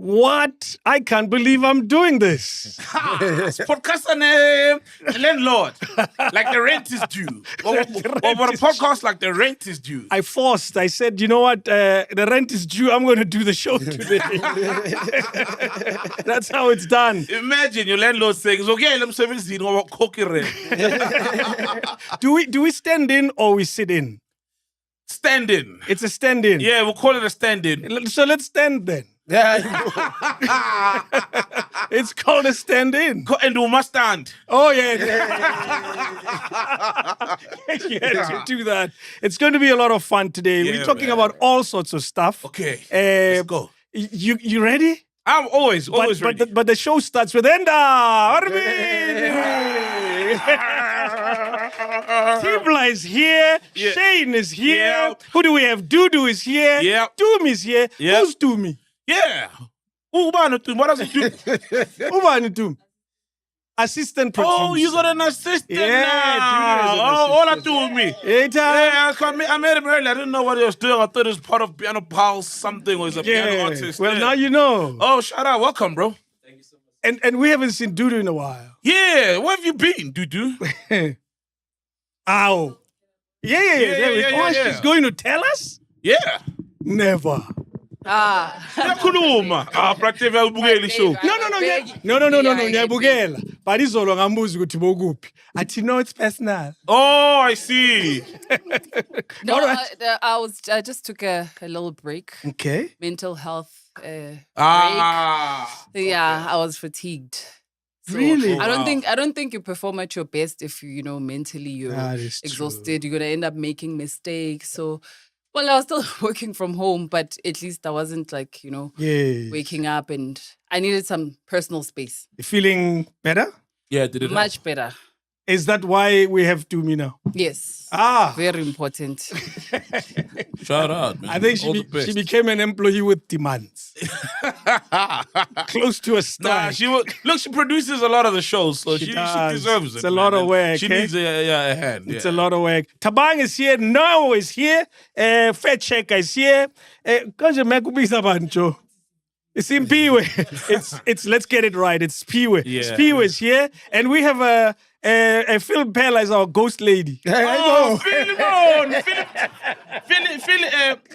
What? I can't believe I'm doing this. Podcast and landlord. Like the rent is due. Or a podcast like the rent is due. I said, you know what? The rent is due. I'm going to do the show today. That's how it's done. Imagine your landlord saying, it's okay, let me service you know cooking rent. Do we stand in or we sit in? Stand in. It's a stand in. Yeah, we'll call it a stand in. So let's stand then. It's called a stand in. And we must stand. Oh, yeah. Yes, you do that. It's going to be a lot of fun today. We're talking about all sorts of stuff. Okay, let's go. You ready? I'm always ready. But the show starts with Enda. Tibla is here. Yeah. Shane is here. Yeah. Who do we have? Dudu is here. Yeah. Doom is here. Yeah. Who's Doomy? Yeah. What does it do? Who Doom? Assistant producer. Oh, you got an assistant Yeah, now. Dudu is an All I do with me. Yeah, I met him earlier. I didn't know what he was doing. I thought he was part of Piano Pals something or he's a piano artist. Well, now you know. Oh, shout out. Welcome, bro. Thank you so much. And we haven't seen Dudu in a while. Yeah. Where have you been, Dudu? Ow. Yeah. She's going to tell us? Yeah. Never. Yakhuluma. Practive ubukeli show. No. Ngiyabukela. But izolo ngambuza ukuthi bokuphi. Athi no, it's personal. Oh, I see. No, I just took a little break. Okay. Mental health break. Ah. Yeah, I was fatigued. So Really? I don't think you perform at your best if you mentally you're exhausted. You're gonna end up making mistakes. So well, I was still working from home, but at least I wasn't waking up, and I needed some personal space. Feeling better? Yeah, did it much better? Is that why we have Doomy now? Yes. Very important. Shout out, man. I think she became an employee with demands. Close to a star. She produces a lot of the shows, so she deserves it. It's a lot of work. She needs a hand. It's a lot of work. Tabang is here. Noah is here. Fair Checker is here. Konje mekubiza banjo. It's in Piwe. It's let's get it right. It's Piwe. Yeah. Piwe is here, and we have a Phil Pella is our ghost lady. Oh, Phil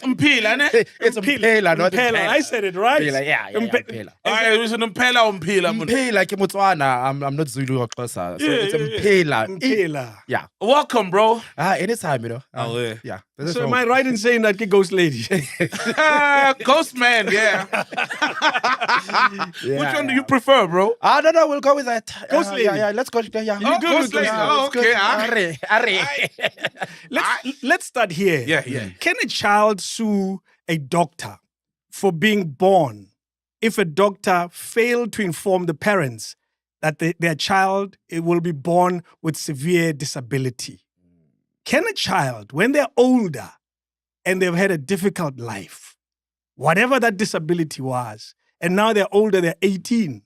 Mpila, ne? It's Mpela, not Mpela. I said it right. Mpela, yeah, Mpela. It was an Mpela. Mpela ke Motswana. I'm not Zulu or Xhosa, so it's Mpela. Mpela. Yeah. Welcome, bro. Anytime, Yeah. So am I right in saying that ke ghost lady? Ghost man, yeah. Which one do you prefer, bro? No, we'll go with that. Ghost lady. Yeah, let's go. Yeah. Oh, ghost lady. Oh, okay. Let's start here. Yeah. Can a child sue a doctor for being born if a doctor failed to inform the parents that their child will be born with severe disability? Can a child, when they're older and they've had a difficult life, whatever that disability was, and now they're older, they're 18,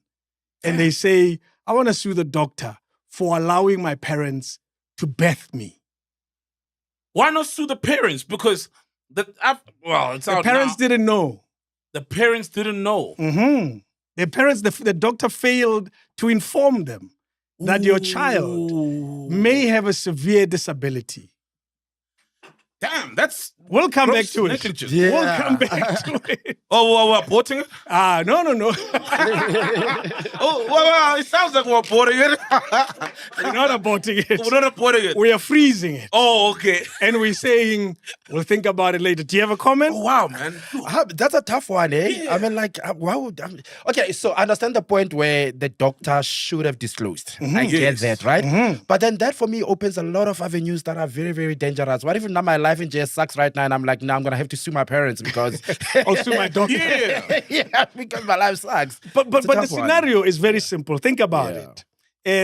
and they say, I want to sue the doctor for allowing my parents to birth me? Why not sue the parents? Because the parents didn't know. The parents didn't know. Mm-hmm. The parents, the doctor failed to inform them that your child may have a severe disability. Damn, that's... We'll come back to it. Yeah. We'll come back to it. Oh, we're aborting it? No. Well, it sounds like we're aborting it. We're not aborting it. We're not aborting it. We are freezing it. Oh, okay. And we're saying, we'll think about it later. Do you have a comment? Oh, wow, man. That's a tough one, eh? Yeah. I mean, why would... Okay, so I understand the point where the doctor should have disclosed. Mm-hmm. I get that, right? Mm-hmm. But then that, for me, opens a lot of avenues that are very, very dangerous. What if now my life in jail sucks right now and I'm like, I'm going to have to sue my parents because... Or sue my doctor. Yeah, because my life sucks. But the scenario is very simple. Think about it.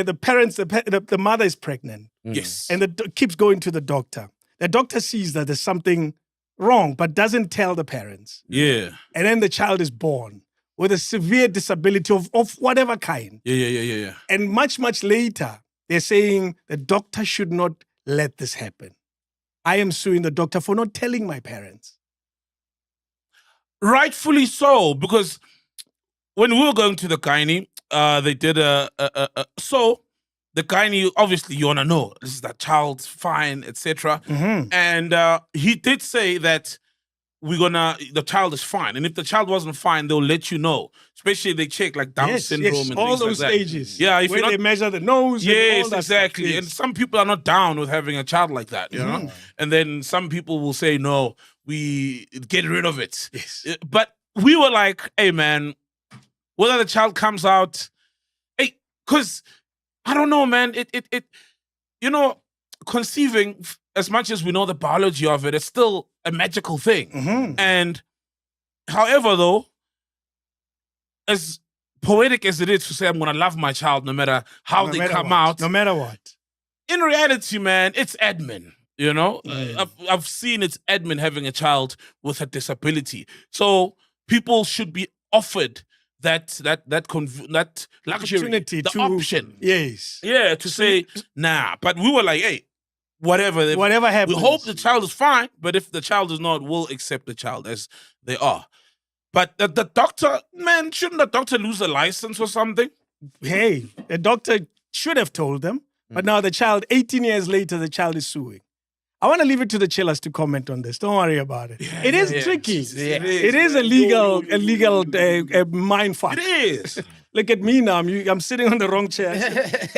The parents, the mother is pregnant. Yes. And keeps going to the doctor. The doctor sees that there's something wrong, but doesn't tell the parents. Yeah. And then the child is born with a severe disability of whatever kind. Yeah. And much, much later, they're saying the doctor should not let this happen. I am suing the doctor for not telling my parents. Rightfully so, because when we were going to the gynae, they did so the gynae, obviously you want to know, is that child's fine, etc. And he did say that the child is fine. And if the child wasn't fine, they'll let you know. Especially they check like Down syndrome and all things those like stages. That. Yeah, if where they measure the nose. Yes, and all that exactly. Stuff. Yes. And some people are not down with having a child like that, you know? And then some people will say, no, we get rid of it. Yes. But we were like, hey man, whether the child comes out, hey, because I don't know, man. It you know, conceiving, as much as we know the biology of it, it's still a magical thing. And however, though, as poetic as it is to say I'm gonna love my child no matter how they come out, no matter what. In reality, man, it's admin. You know, I've seen it's admin having a child with a disability. So people should be offered that luxury, opportunity, the option. Yes. Yeah, to say, nah. But we were like, hey, whatever happens. We hope the child is fine, but if the child is not, we'll accept the child as they are. But the doctor, man, shouldn't the doctor lose a license or something? Hey, the doctor should have told them. But now the child, 18 years later, the child is suing. I want to leave it to the chillers to comment on this. Don't worry about it. It is tricky. It is a legal mind fuck. It is. Look at me now. I'm sitting on the wrong chair.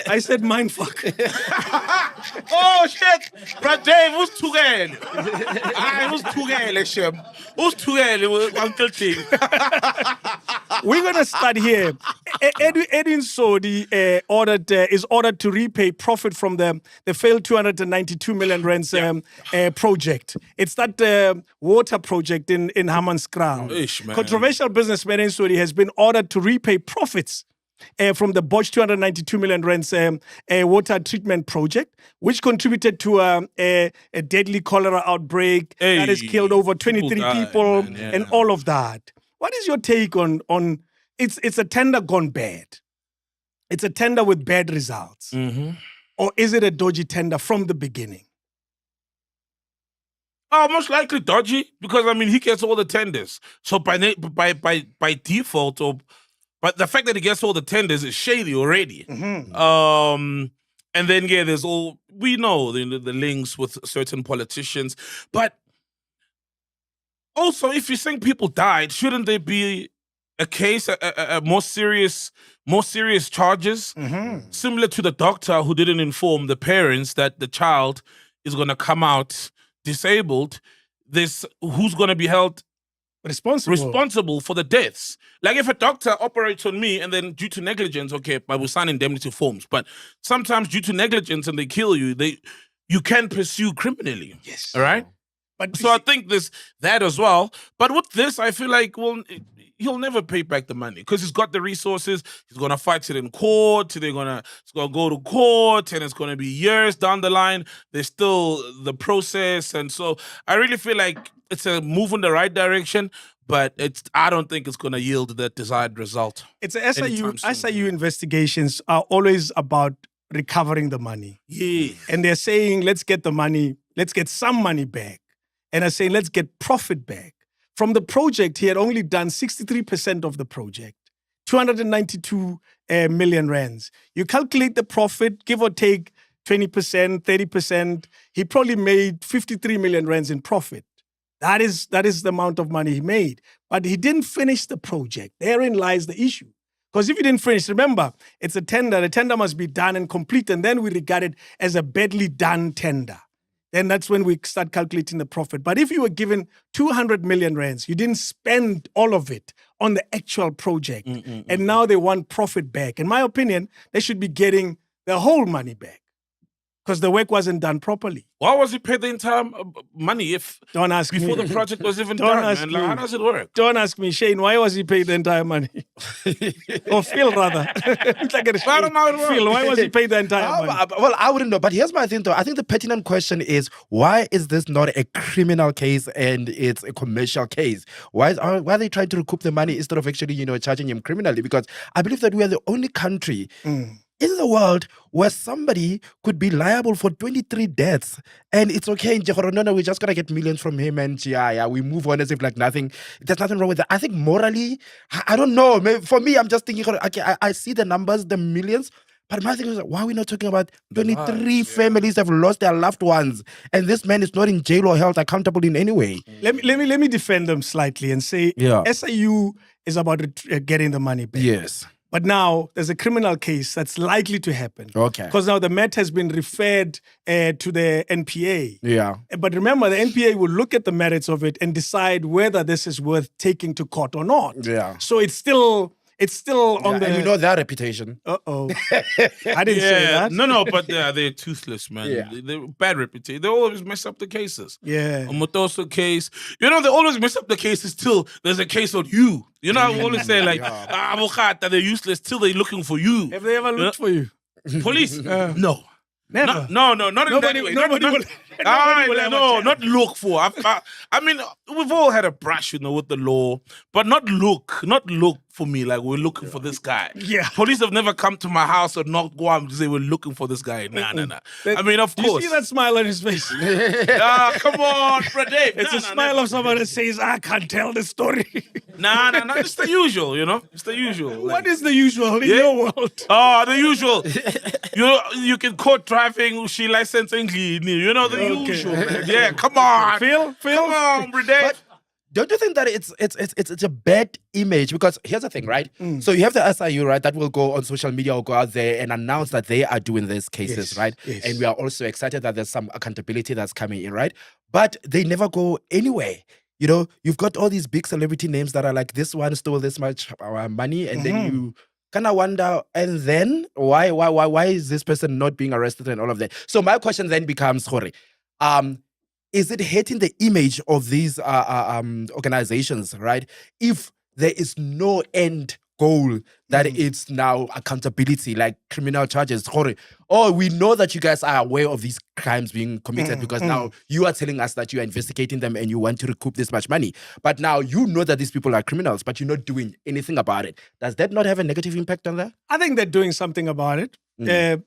I said mind fuck. Oh shit, Brad Dave, who's too early? Who's too early, Shem? Who's too early, Uncle T? We're gonna start here. Edwin Sodi is ordered to repay profit from the failed 292 million rands project. It's that water project in Hammanskraal. Controversial businessman Edwin Sodi has been ordered to repay profits from the botched 292 million rands water treatment project, which contributed to a deadly cholera outbreak that has killed over 23 people and all of that. What is your take on it's a tender gone bad? It's a tender with bad results. Or is it a dodgy tender from the beginning? Most likely dodgy, because I mean he gets all the tenders. So by default, but the fact that he gets all the tenders is shady already. And then there's we know the links with certain politicians, but also if you think people died, shouldn't there be a case, a more serious charges, similar to the doctor who didn't inform the parents that the child is going to come out disabled? Who's going to be held responsible for the deaths? Like if a doctor operates on me and then due to negligence, okay, I will sign indemnity forms. But sometimes due to negligence and they kill you, you can pursue criminally. Yes. All right. But so I think that as well. But with this, I feel like he'll never pay back the money because he's got the resources. He's gonna fight it in court. It's gonna go to court, and it's gonna be years down the line. There's still the process, and so I really feel like it's a move in the right direction. But I don't think it's gonna yield that desired result. It's SIU investigations are always about recovering the money. Yeah, and they're saying let's get the money, let's get some money back, and I say let's get profit back. From the project, he had only done 63% of the project, 292 million rands. You calculate the profit, give or take 20%, 30%, he probably made 53 million rands in profit. That is the amount of money he made. But he didn't finish the project. Therein lies the issue. Because if you didn't finish, remember, it's a tender. The tender must be done and complete, and then we regard it as a badly done tender. Then that's when we start calculating the profit. But if you were given 200 million rands, you didn't spend all of it on the actual project, and now they want profit back. In my opinion, they should be getting the whole money back because the work wasn't done properly. Why was he paid the entire money Don't ask before me. the project was even Don't done? ask Man. me. Like, how does it work? Don't ask me, Shane. Why was he paid the entire money? Or Phil, rather. I don't know how it works. Phil, why was he paid the entire money? Well, I wouldn't know. But here's my thing, though. I think the pertinent question is, why is this not a criminal case and it's a commercial case? Why are they trying to recoup the money instead of actually, charging him criminally? Because I believe that we are the only country in the world where somebody could be liable for 23 deaths and it's okay, no, we're just gonna get millions from him and we move on as if like nothing, there's nothing wrong with that. I think morally, I don't know. Maybe for me, I'm just thinking, okay, I see the numbers, the millions, but my thing is, why are we not talking about 23 families have lost their loved ones and this man is not in jail or held accountable in any way? Let me defend them slightly and say SIU is about getting the money back. Yes. But now there's a criminal case that's likely to happen. Okay. Because now the matter has been referred to the NPA. Yeah. But remember, the NPA will look at the merits of it and decide whether this is worth taking to court or not. Yeah. So it's still on the... And you know their reputation. Uh-oh. I didn't say that. No, but they're toothless, man. Yeah. They're bad reputation. They always mess up the cases. Yeah. A Motoso case. They always mess up the cases till there's a case on you. I always say like, they're useless till they're looking for you. Have they ever looked for you? Police? No. Never. No, not in that way. Nobody will ever tell. Not look for. I mean, we've all had a brush, with the law, but not look for me like we're looking for this guy. Yeah. Police have never come to my house or knocked Guam to say we're looking for this guy. Nah. I mean, of Do course. you see that smile on his face? Come on, bro, Dave. It's a smile of someone that says, I can't tell the story. Nah. It's the usual, It's the usual. What is the usual in your world? Oh, the usual. You can quote driving, she licensing, the usual. Man. Yeah, come on. Phil? Come on, bro, Dave. But don't you think that it's a bad image? Because here's the thing, right? So you have the SIU, right, that will go on social media or go out there and announce that they are doing these cases, right? Yes. And we are also excited that there's some accountability that's coming in, right? But they never go anywhere. You've got all these big celebrity names that are like, this one stole this much money, and then you kind of wonder, and then why is this person not being arrested and all of that? So my question then becomes, Jorge, is it hurting the image of these organizations, right? If there is no end goal that it's now accountability, like criminal charges. We know that you guys are aware of these crimes being committed because now you are telling us that you are investigating them and you want to recoup this much money. But now you know that these people are criminals, but you're not doing anything about it. Does that not have a negative impact on that? I think they're doing something about it.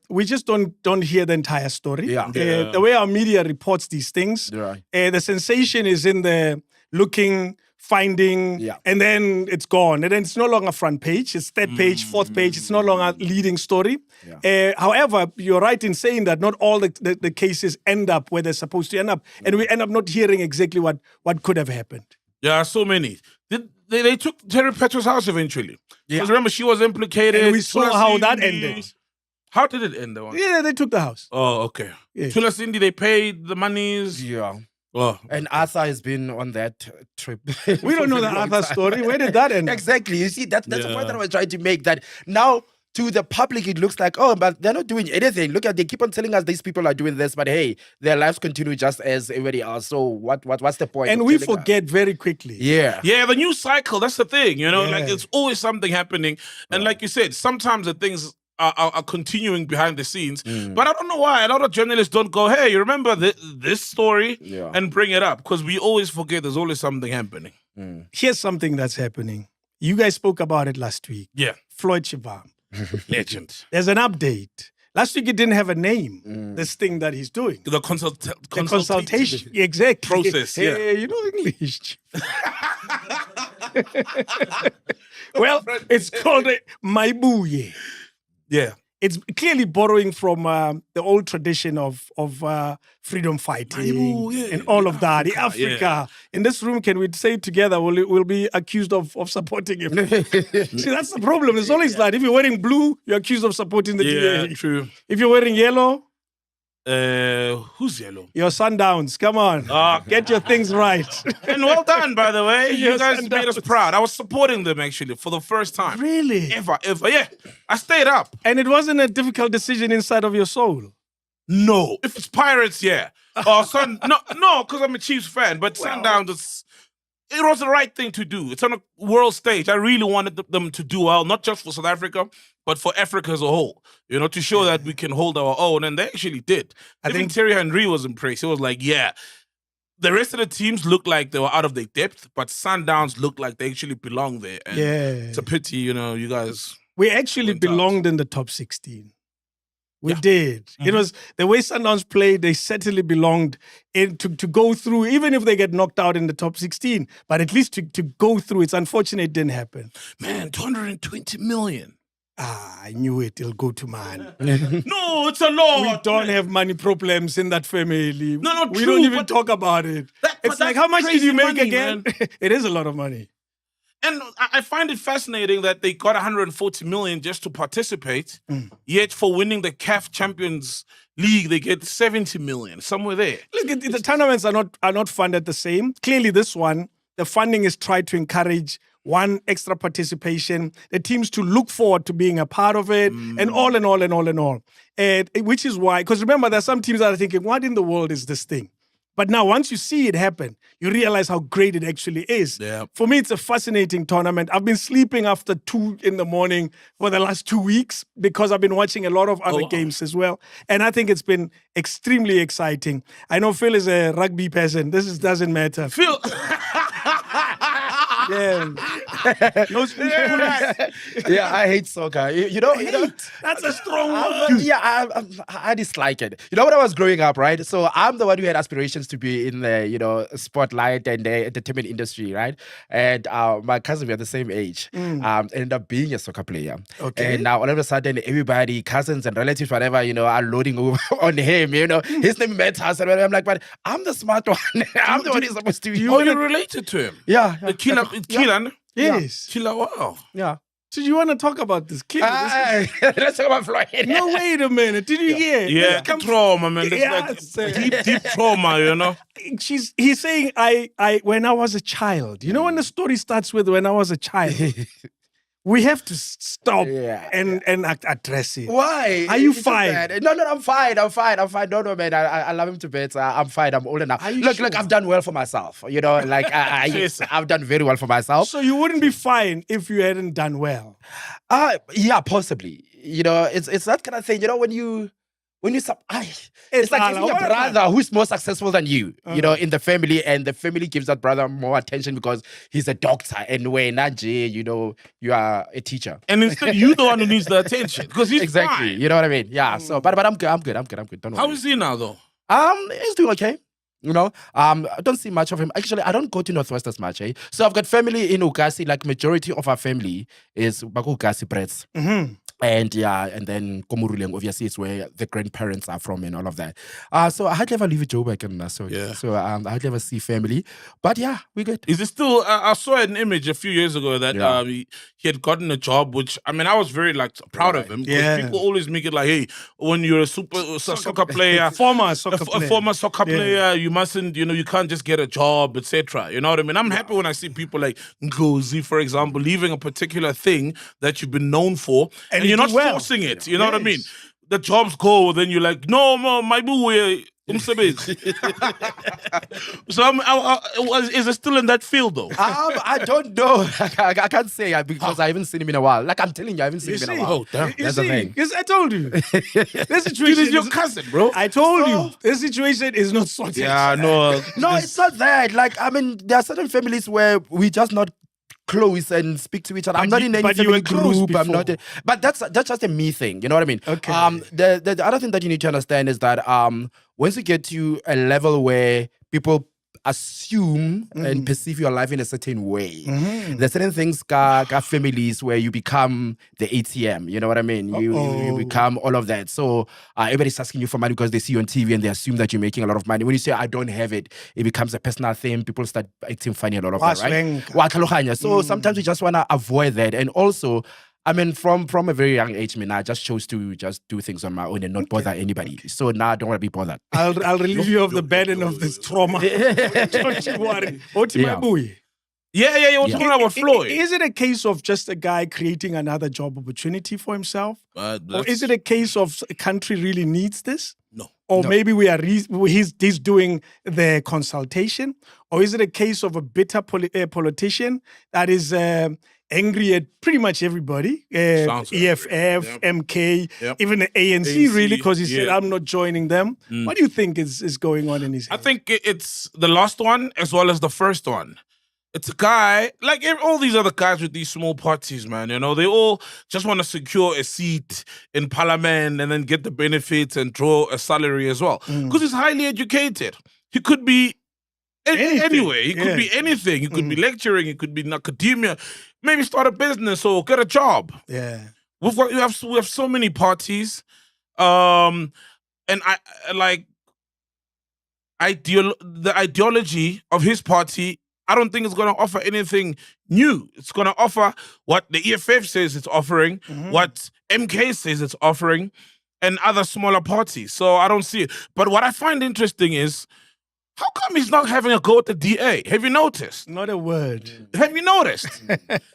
We just don't hear the entire story. Yeah. The way our media reports these things, the sensation is in the looking, finding, and then it's gone. And then it's no longer front page. It's third page, fourth page. It's no longer leading story. However, you're right in saying that not all the cases end up where they're supposed to end up. And we end up not hearing exactly what could have happened. Yeah, so many. They took Terry Petro's house eventually. Because remember, she was implicated. And we saw how that ended. How did it end, though? Yeah, they took the house. Oh, okay. Yeah. Tula Cindy, they paid the monies. Yeah. Oh. And Arthur has been on that trip. We don't know the Arthur story. Where did that end? Exactly. You see, that's the point that I was trying to make. That now, to the public, it looks like, but they're not doing anything. Look at, they keep on telling us these people are doing this, but hey, their lives continue just as everybody else. So what's the point? And we forget very quickly. Yeah, the news cycle, that's the thing, like it's always something happening. And like you said, sometimes the things are continuing behind the scenes. But I don't know why a lot of journalists don't go, hey, you remember this story? And bring it up, because we always forget there's always something happening. Here's something that's happening. You guys spoke about it last week. Yeah. Floyd Shivambu. Legend. There's an update. Last week it didn't have a name, this thing that he's doing. The consultation. Exactly. Process, yeah. Hey, you know English. Well, it's called Maibuye. Yeah. It's clearly borrowing from the old tradition of freedom fighting and all of that. Africa. In this room, can we say together, we'll be accused of supporting him? See, that's the problem. It's always that. If you're wearing blue, you're accused of supporting the DA. Yeah, true. If you're wearing yellow, who's yellow? your Sundowns. Come on. Get your things right. And well done, by the way. You guys Sundowns. made us proud. I was supporting them, actually, for the first time. Really? Ever. Yeah. I stayed up. And it wasn't a difficult decision inside of your soul? No. If it's Pirates, yeah. No, because I'm a Chiefs fan. But Sundowns, it was the right thing to do. It's on a world stage. I really wanted them to do well, not just for South Africa, but for Africa as a whole, to show that we can hold our own. And they actually did. I think Thierry Henry was impressed. He was like, yeah, the rest of the teams looked like they were out of their depth, but Sundowns looked like they actually belong there. And it's a pity, you guys... We actually belonged in the top 16. We did. It was the way Sundowns played, they certainly belonged to go through, even if they get knocked out in the top 16. But at least to go through, it's unfortunate it didn't happen. Man, 220 million. I knew it. It'll go to man. No, it's a lot. We don't have money problems in that family. No, we true, don't even but talk about it. It's like, that's how much did crazy you make money, again? It is a lot of money. And I find it fascinating that they got 140 million just to participate, yet for winning the CAF Champions League, they get 70 million, somewhere there. Look, the tournaments are not funded the same. Clearly, this one, the funding is tried to encourage one extra participation, the teams to look forward to being a part of it, and all and all and all and all. And which is why, because remember, there are some teams that are thinking, what in the world is this thing? But now, once you see it happen, you realize how great it actually is. Yeah. For me, it's a fascinating tournament. I've been sleeping after 2 a.m. for the last 2 weeks because I've been watching a lot of other games as well. And I think it's been extremely exciting. I know Phil is a rugby person. This doesn't matter. Phil. Yeah. Yeah, I hate soccer. You know, That's a strong word. I dislike it. You know, when I was growing up, right? So I'm the one who had aspirations to be in the, spotlight and the entertainment industry, right? And my cousin, we are the same age, ended up being a soccer player. Okay. And now all of a sudden, everybody, cousins and relatives, whatever, are loading over on him. His name matters. And I'm like, but I'm the smart one. I'm the one who's supposed to be. You related to him? Yeah. The killer. Keelan? Yes. Killer, wow. Yeah. So you want to talk about this kid? Let's talk about Floyd. No, wait a minute. Did you hear? Yeah, trauma, man. That's like deep trauma, He's saying, when I was a child. You know when the story starts with when I was a child? We have to stop and address it. Why? Are you fine? No, I'm fine. No, man. I love him to bits. I'm fine. I'm older now. Look, I've done well for myself. I've done very well for myself. So you wouldn't be fine if you hadn't done well. Yeah, possibly. It's that kind of thing. It's like having a brother who's more successful than you, in the family, and the family gives that brother more attention because he's a doctor, and when you are a teacher. And instead, you're the one who needs the attention because he's exactly. fine. You know what I mean? Yeah. So, but I'm good. Don't worry. How is he now, though? He's doing okay. I don't see much of him. Actually, I don't go to Northwest as much. So I've got family in Ukasi. Like majority of our family is Ukasi Brits. Mm-hmm. And then Komuruleng, obviously, it's where the grandparents are from and all of that. So I hardly ever leave Joburg and so I hardly ever see family. But yeah, we're good. Is it still? I saw an image a few years ago that he had gotten a job, which I was very proud of him. Because people always make it like, hey, when you're a soccer player, former soccer player, you mustn't, you can't just get a job, etc. You know what I mean? I'm happy when I see people like Ngozi, for example, leaving a particular thing that you've been known for, and you're not forcing it. You know what I mean? The jobs go, then you're like, no, my boo, so is it still in that field though? I don't know. I can't say because I haven't seen him in a while. Like I'm telling you, I haven't seen him in a while. Oh, damn. That's the thing. Because I told you. This situation is your cousin, bro. I told you. This situation is not sorted. Yeah, no. No, it's not that. There are certain families where we just not close and speak to each other. I'm not in any family group. I'm not. But that's just a me thing. You know what I mean? Okay. The other thing that you need to understand is that once you get to a level where people assume and perceive your life in a certain way, there's certain things, families where you become the ATM. You know what I mean? You become all of that. So everybody's asking you for money because they see you on TV and they assume that you're making a lot of money. When you say I don't have it, it becomes a personal thing. People start acting funny, a lot of that, right? So sometimes we just want to avoid that. And also, from a very young age, I just chose to just do things on my own and not bother anybody. So now I don't want to be bothered. I'll relieve you of the burden of this trauma. Don't you worry. Yeah. What's going on with Floyd? Is it a case of just a guy creating another job opportunity for himself? Or is it a case of a country really needs this? No. Or maybe he's doing the consultation? Or is it a case of a bitter politician that is angry at pretty much everybody, EFF, MK, even the ANC really, because he said, I'm not joining them. What do you think is going on in his head? I think it's the last one as well as the first one. It's a guy, like all these other guys with these small parties, man. You know, they all just want to secure a seat in parliament and then get the benefits and draw a salary as well. Because he's highly educated. He could be anyway. He could be anything. He could be lecturing. He could be in academia. Maybe start a business or get a job. Yeah. We have so many parties. And I like the ideology of his party. I don't think it's going to offer anything new. It's going to offer what the EFF says it's offering, what MK says it's offering, and other smaller parties. So I don't see it. But what I find interesting is, how come he's not having a go at the DA? Have you noticed? Not a word. Have you noticed?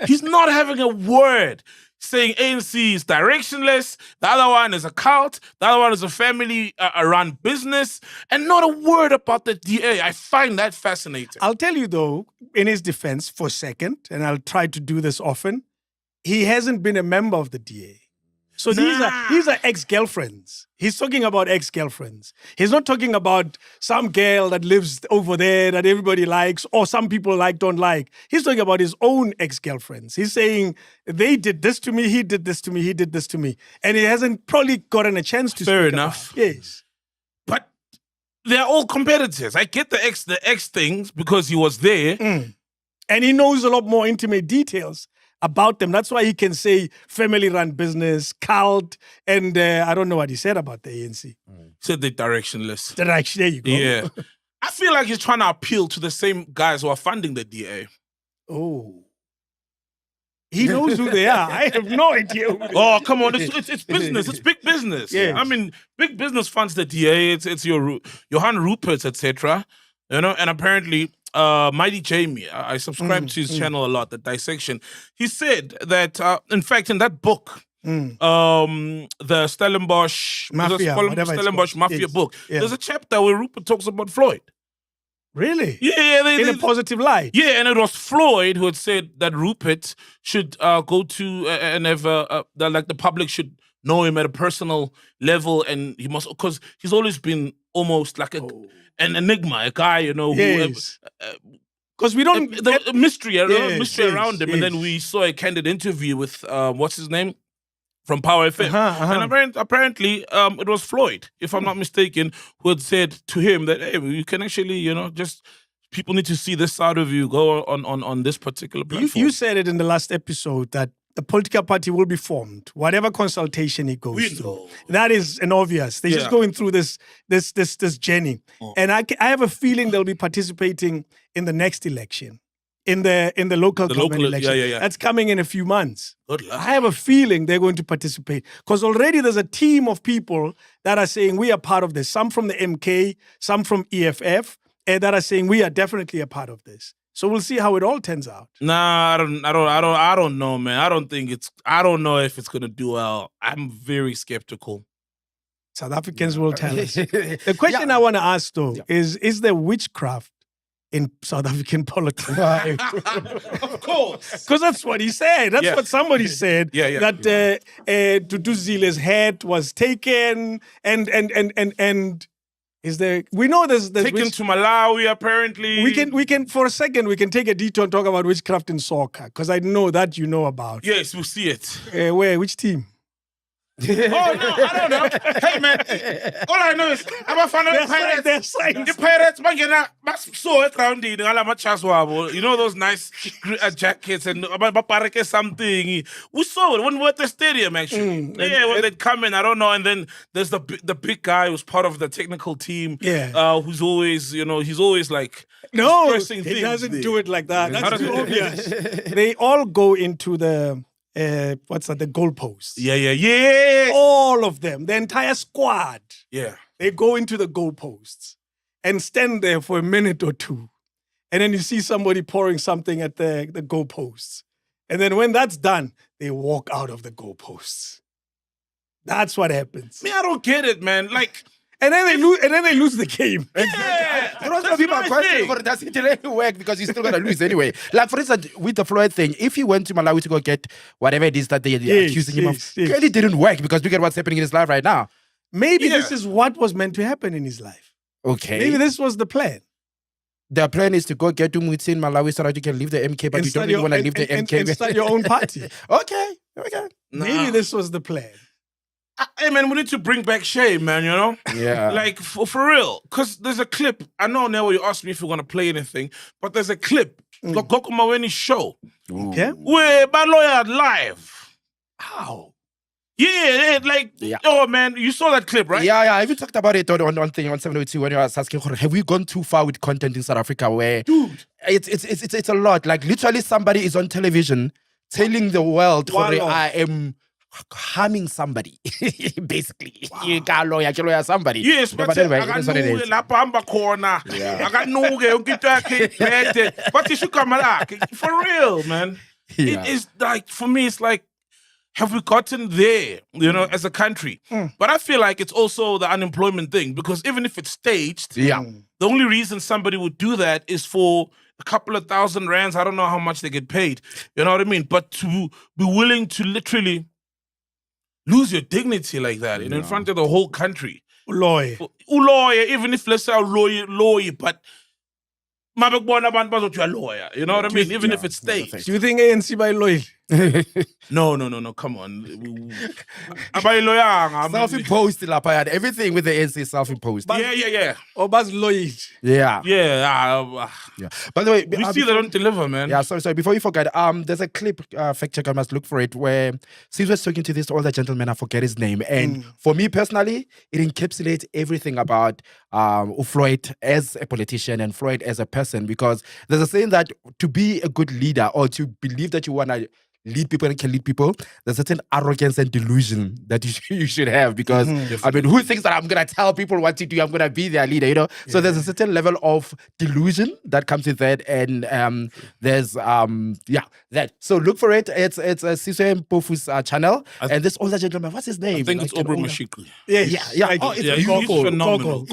He's not having a word saying ANC is directionless, the other one is a cult, the other one is a family-run business, and not a word about the DA. I find that fascinating. I'll tell you, though, in his defense for a second, and I'll try to do this often, he hasn't been a member of the DA. So these are ex-girlfriends. He's talking about ex-girlfriends. He's not talking about some girl that lives over there that everybody likes or some people don't like. He's talking about his own ex-girlfriends. He's saying, they did this to me, he did this to me, he did this to me. And he hasn't probably gotten a chance to Fair speak enough. about it. Yes. But they're all competitors. I get the ex things because he was there. And he knows a lot more intimate details about them. That's why he can say family-run business, cult, and I don't know what he said about the ANC. He said they're directionless. There you go. Yeah. I feel like he's trying to appeal to the same guys who are funding the DA. Oh. He knows who they are. I have no idea who they are. Oh, come on. It's business. It's big business. Yes. I mean, big business funds the DA. It's your Johan Rupert's, etc. You know, and apparently Mighty Jamie, I subscribe to his channel a lot, The Dissection. He said that, in fact, in that book, the Stellenbosch Mafia book, there's a chapter where Rupert talks about Floyd. Really? Yeah. In a positive light. Yeah, and it was Floyd who had said that Rupert should go to and have the public should know him at a personal level, and he must, because he's always been almost like an enigma, a guy, you know, yes. Because we don't the mystery around him, yes. and then we saw a candid interview with what's his name from Power FM, and apparently it was Floyd, if I'm not mistaken, who had said to him that, hey, you can actually, you know, just people need to see this side of you. Go on this particular platform. You said it in the last episode that the political party will be formed, whatever consultation it goes through. That is an obvious. They're just going through this journey, and I have a feeling they'll be participating in the next election, in the local government election. Yeah. That's coming in a few months. Good luck. I have a feeling they're going to participate because already there's a team of people that are saying we are part of this. Some from the MK, some from EFF, and that are saying we are definitely a part of this. So we'll see how it all turns out. Nah, I don't know, man. I don't know if it's gonna do well. I'm very skeptical. South Africans will tell us. The question I want to ask though is there witchcraft in South African politics? Of course. Because that's what he said. That's what somebody said. Yeah. That Dudu Zile's head was taken and is there? We know there's taken to Malawi apparently. We can for a second we can take a detour and talk about witchcraft in soccer because I know that you know about. Yes, we'll see it. Where? Which team? Oh no, I don't know. Hey man, all I know is I'm a fan of the Pirates. The Pirates, so grounded. You know those nice jackets and something. We saw it when we were at the stadium actually. When they'd come in, I don't know. And then there's the big guy who's part of the technical team. Who's always, you know, he's always like expressing he things. doesn't do it like that. That's too obvious. They all go into the. The goalposts. Yeah. All of them, the entire squad. Yeah. They go into the goalposts and stand there for a minute or two. And then you see somebody pouring something at the goalposts. And then when that's done, they walk out of the goalposts. That's what happens. I don't get it, man. Like, and then they lose the game. There was people questioning, does it really work? Because he's still going to lose anyway. Like, for instance, with the Floyd thing, if he went to Malawi to go get whatever it is that they're accusing him of, clearly didn't work because look at what's happening in his life right now. Maybe this is what was meant to happen in his life. Okay. Maybe this was the plan. their plan is to go get Umutsi in Malawi so that you can leave the MK, but you don't really want to leave the MK. And start your own party. Okay. Maybe this was the plan. Hey man, we need to bring back shame, man, you know? Yeah. Like, for real. Because there's a clip. I know now you asked me if we're going to play anything, but there's a clip. Gogo Maweni show. Okay. Where Baloya live. How? Yeah, oh man, you saw that clip, right? Yeah. I even talked about it on 702 when you were asking, have we gone too far with content in South Africa where it's a lot. Like literally somebody is on television telling the world, I am harming somebody, basically. Wow. Somebody. Yes, but anyway, it is what it is. But you should come back. For real, man. Yeah. It is like, for me, it's like, have we gotten there, you know, as a country? But I feel like it's also the unemployment thing, because even if it's staged, the only reason somebody would do that is for a couple of thousand rands. I don't know how much they get paid. You know what I mean? But to be willing to literally lose your dignity like that, you know, in front of the whole country. Uloy. Even if, let's say, lawyer, but you know what I mean? Even if it's staged. Do you think ANC by loyal? No, come on. Self-imposed, everything with the ANC is self-imposed. Yeah. Or Baz loyal? Yeah. Yeah. By the way, We see they don't deliver, man. Yeah, sorry. Before you forget, there's a clip, fact checker must look for it, where Caesar was talking to this older gentleman, I forget his name. And for me personally, it encapsulates everything about Floyd as a politician and Floyd as a person, because there's a saying that to be a good leader or to believe that you want to lead people and can lead people, there's a certain arrogance and delusion that you should have, because I mean, who thinks that I'm gonna tell people what to do? I'm gonna be their leader, you know? So there's a certain level of delusion that comes with that, and there's that. So look for it. It's Siswe Mpofu's channel, and this older gentleman, what's his name? I think it's Obra Mashikli. Yeah. He's phenomenal.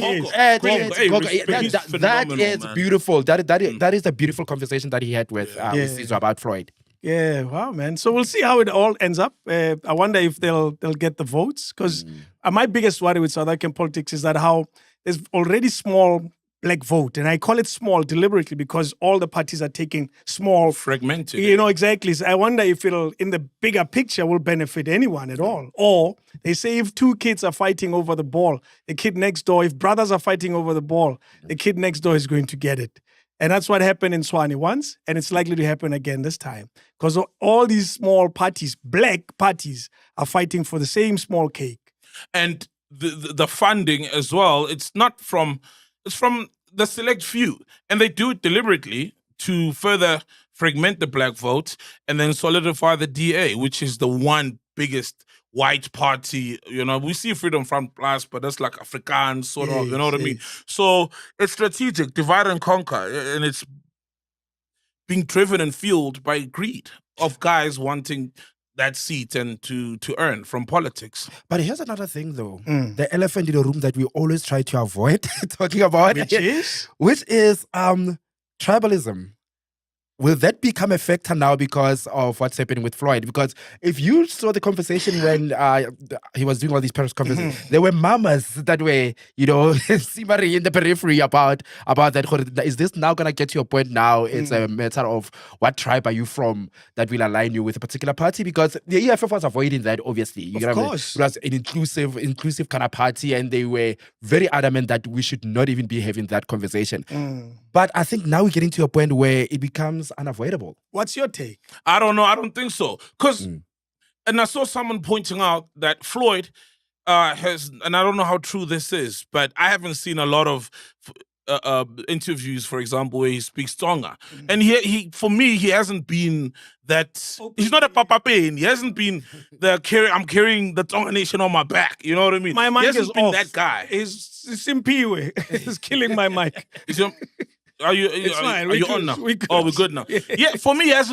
That is beautiful. That is a beautiful conversation that he had with Caesar about Floyd. Yeah, wow, man. So we'll see how it all ends up. I wonder if they'll get the votes, because my biggest worry with South African politics is that how there's already small black vote, and I call it small deliberately because all the parties are taking small, fragmented. You know, exactly. So I wonder if it'll, in the bigger picture, will benefit anyone at all. Or they say if two kids are fighting over the ball, the kid next door, if brothers are fighting over the ball, the kid next door is going to get it. And that's what happened in Swane once, and it's likely to happen again this time. Because all these small parties, black parties, are fighting for the same small cake. And the funding as well, it's from the select few. And they do it deliberately to further fragment the black vote and then solidify the DA, which is the one biggest white party. You know, we see Freedom Front Plus, but that's like Afrikaans sort of, you know what I mean? So it's strategic, divide and conquer, and it's being driven and fueled by greed of guys wanting that seat and to earn from politics. But here's another thing though, the elephant in the room that we always try to avoid talking about, which is tribalism. Will that become a factor now because of what's happening with Floyd? Because if you saw the conversation when he was doing all these press conferences, there were mamas that were, you know, simmering in the periphery about that. Is this now going to get to a point now? It's a matter of what tribe are you from that will align you with a particular party? Because the EFF was avoiding that, obviously. Of course. It was an inclusive kind of party, and they were very adamant that we should not even be having that conversation. But I think now we're getting to a point where it becomes unavoidable. What's your take? I don't know. I don't think so. Because, and I saw someone pointing out that Floyd has, and I don't know how true this is, but I haven't seen a lot of interviews, for example, where he speaks Tonga. And he for me, he hasn't been that, he's not a Papa Pain. He hasn't been I'm carrying the Tonga nation on my back. You know what I mean? My mic is been off. That guy. It's Simpiwe. It's killing my mic. Are you on now? We're good now. Yeah, for me, he's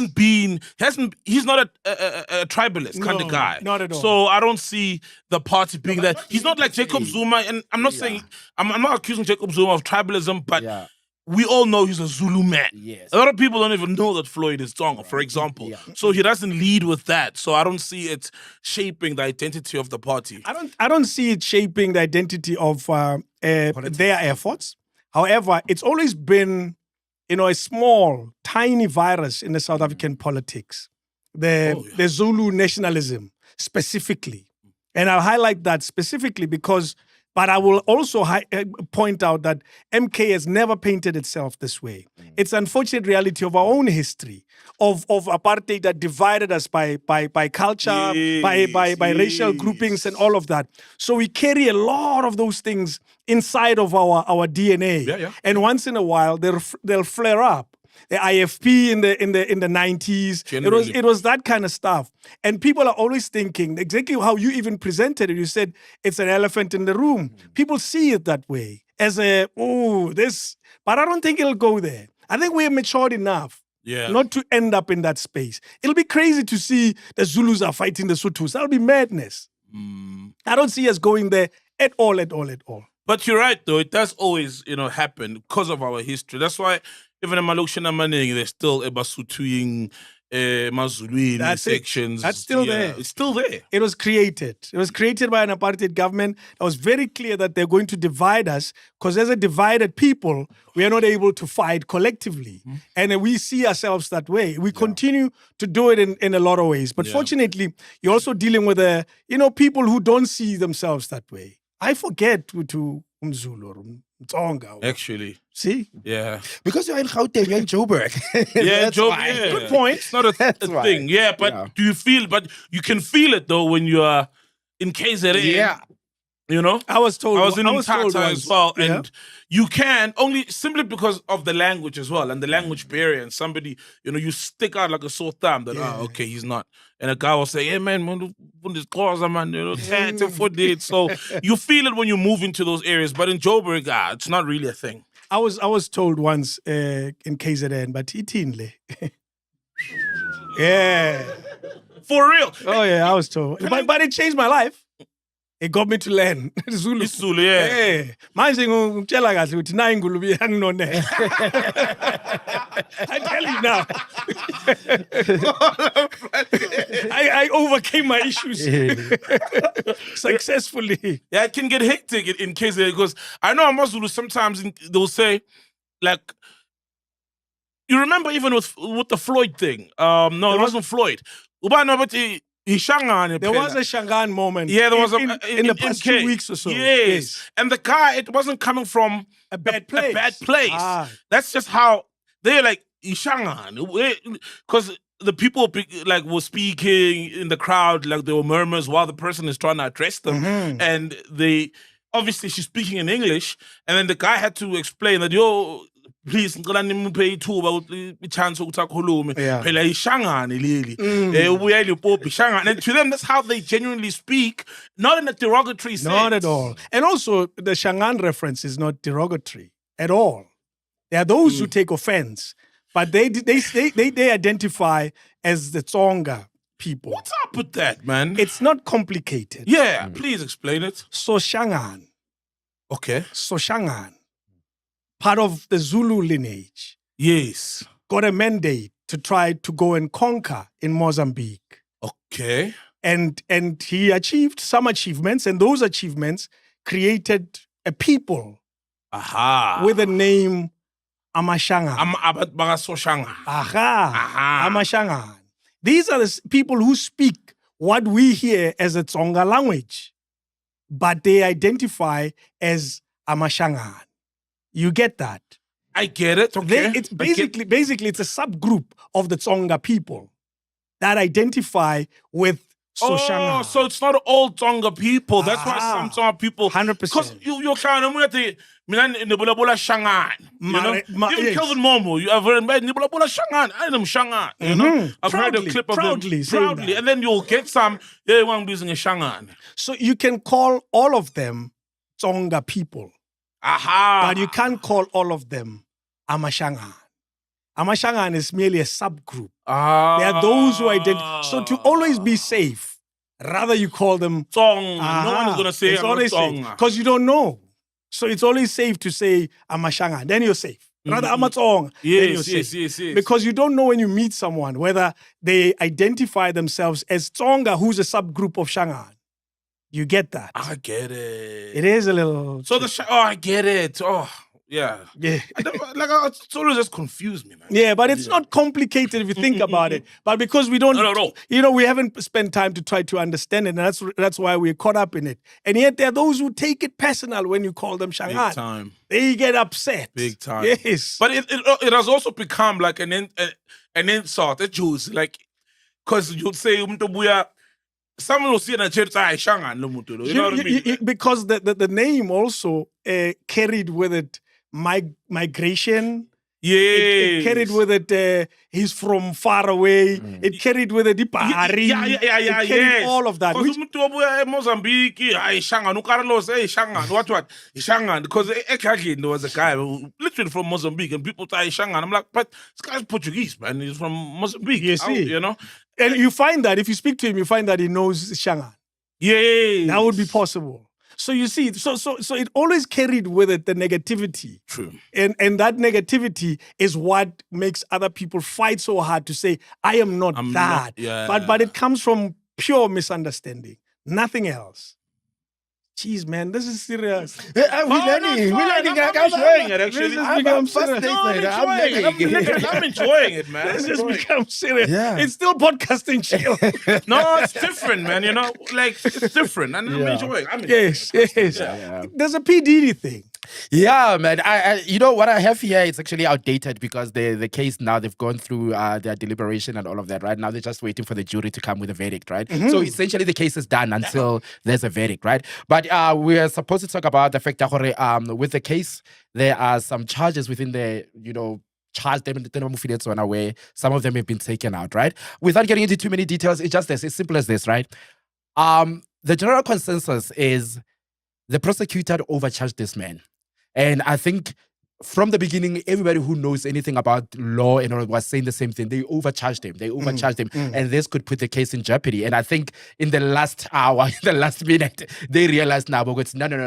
not a tribalist kind of guy. Not at all. So I don't see the party being that. He's not like Jacob Zuma, and I'm not saying, I'm not accusing Jacob Zuma of tribalism, but we all know he's a Zulu man. Yes. A lot of people don't even know that Floyd is Tonga, for example. Yeah. So he doesn't lead with that. So I don't see it shaping the identity of the party. I don't see it shaping the identity of their efforts. However, it's always been a small, tiny virus in the South African politics. The Zulu nationalism specifically. And I'll highlight that specifically because, but I will also point out that MK has never painted itself this way. It's an unfortunate reality of our own history, of apartheid that divided us by culture, by racial groupings and all of that. So we carry a lot of those things inside of our DNA. Yeah. And once in a while, they'll flare up. The IFP in the 90s. Generally. It was that kind of stuff. And people are always thinking exactly how you even presented it. You said it's an elephant in the room. People see it that way as this. But I don't think it'll go there. I think we're matured enough not to end up in that space. It'll be crazy to see the Zulus are fighting the Sothos. That'll be madness. I don't see us going there at all. But you're right, though. It does always, happen because of our history. That's why even in Malukshana Maning, there's still a Basutuing, Mazuluin sections. That's still there. It's still there. It was created. It was created by an apartheid government that was very clear that they're going to divide us because as a divided people, we are not able to fight collectively. And we see ourselves that way. We continue to do it in a lot of ways. But fortunately, you're also dealing with people who don't see themselves that way. I forget to Umzulu or Mtsonga. Actually. See? Yeah. Because you're in Gauteng, you're in Joburg. Joburg. why. Yeah. Good point. It's not a thing. Yeah, but do you feel? But you can feel it though when you are in KZN. Yeah. I was told. I was in Umtata as well, Yeah. and you can only simply because of the language as well, and the language barrier. And somebody, you stick out like a sore thumb that okay, he's not. And a guy will say, "Hey man, man, so you feel it when you move into those areas. But in Joburg, it's not really a thing. I was told once in KZN, but itinle. Yeah. For real. Oh yeah, I was told. But it changed my life. It got me to learn Zulu. It's Zulu, yeah. Hey, manje ngitshela kahle ukuthi nayi ingulube yanginone. I tell you now. I overcame my issues successfully. Yeah, it can get hectic in KZN because I know Amazulu sometimes they'll say, like, you remember even with the Floyd thing? No, it wasn't Floyd. There was a Shangan moment. Yeah, there was in the past 2 weeks or so. Yes. And the guy, it wasn't coming from a bad place. That's just how they're like Ishangan. Because the people were speaking in the crowd, like there were murmurs while the person is trying to address them. And obviously she's speaking in English, and then the guy had to explain that, please, ngicela nimuphe ithuba chance ukuthi akhulume phela ishangane leli ubuya eLimpopo ishangane. And to them that's how they genuinely speak, not in a derogatory sense. Not at all. And also the Shangan reference is not derogatory at all. There are those who take offense, but they identify as the Tsonga people. What's up with that, man? It's not complicated. Yeah, please explain it. So Shangan. Okay. So Shangan, part of the Zulu lineage, yes, got a mandate to try to go and conquer in Mozambique. Okay. And he achieved some achievements, and those achievements created a people with the name Amashangan. Amashangan. These are the people who speak what we hear as a Tsonga language, but they identify as Amashangan. You get that? I get it. Okay. It's basically it's a subgroup of the Tsonga people that identify with Soshangan. Oh, so it's not all Tsonga people. That's why some Tsonga people 100%. Because you're trying to Shangan. Even Kelvin Momo, you have heard Nibulabola Shangan. I am Shangan. I've heard a clip of proudly, them. And then you'll get some, they want to be a Shangan. So you can call all of them Tsonga people. But you can't call all of them Amashangan. Amashangan is merely a subgroup. There are those who identify. So to always be safe, rather you call them Tsonga. No one is going to say Tsonga. Because you don't know. So it's always safe to say Amashangan. Then you're safe. Rather Amatsonga. Yes. Because you don't know when you meet someone whether they identify themselves as Tsonga, who's a subgroup of Shangan. You get that? I get it. It is a little... So I get it. Oh, Yeah. Yeah. It's always just confused me, man. Yeah, but it's not complicated if you think about it. But because we don't, No. We haven't spent time to try to understand it, and that's why we're caught up in it. And yet there are those who take it personal when you call them Shanghai. Big time. They get upset. Big time. Yes. But it has also become like an insult, a Jews, like, because you'd say, someone will see in a church, Shanghai, you know what I mean? Because the name also carried with it migration. Yeah. It carried with it, he's from far away. It carried with it, Yeah, it carried all of that. Because Mozambique, Shanghai, Carlos, Shanghai, what? Shanghai, because there was a guy literally from Mozambique, and people say Shanghai. I'm like, but this guy's Portuguese, man. He's from Mozambique. You see. You know? And you find that, if you speak to him, you find that he knows Shanghai. Yeah. That would be possible. So you see, so it always carried with it the negativity. True. And that negativity is what makes other people fight so hard to say, I am not that. But it comes from pure misunderstanding. Nothing else. Jeez, man, this is serious. We're learning. I'm enjoying it, actually. This has become serious. I'm enjoying it, man. This has become serious. Yeah. It's still podcasting chill. No, it's different, man. You know, like, it's different. And I'm enjoying it. Yes. Yeah. There's a P. Diddy thing. Yeah, man. I you know what I have here? It's actually outdated because the case now, they've gone through their deliberation and all of that, right? Now they're just waiting for the jury to come with a verdict, right? So essentially the case is done until there's a verdict, right? But we are supposed to talk about the fact that with the case, there are some charges within the, charge them where some of them have been taken out, right? Without getting into too many details, it's just this, it's simple as this, right? The general consensus is the prosecutor overcharged this man. And I think from the beginning, everybody who knows anything about law and all was saying the same thing. They overcharged him. And this could put the case in jeopardy. And I think in the last hour, in the last minute, they realized now, no,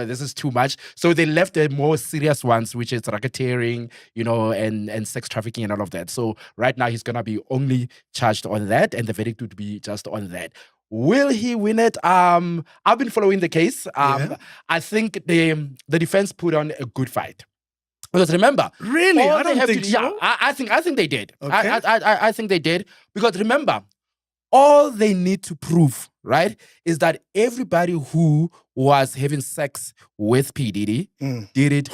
this is too much. So they left the more serious ones, which is racketeering, and sex trafficking and all of that. So right now he's gonna be only charged on that, and the verdict would be just on that. Will he win it? I've been following the case. I think the defense put on a good fight. Because remember, really, I don't think so. Yeah, I think they did. Okay. I think they did, because remember, all they need to prove, right, is that everybody who was having sex with P. Diddy did it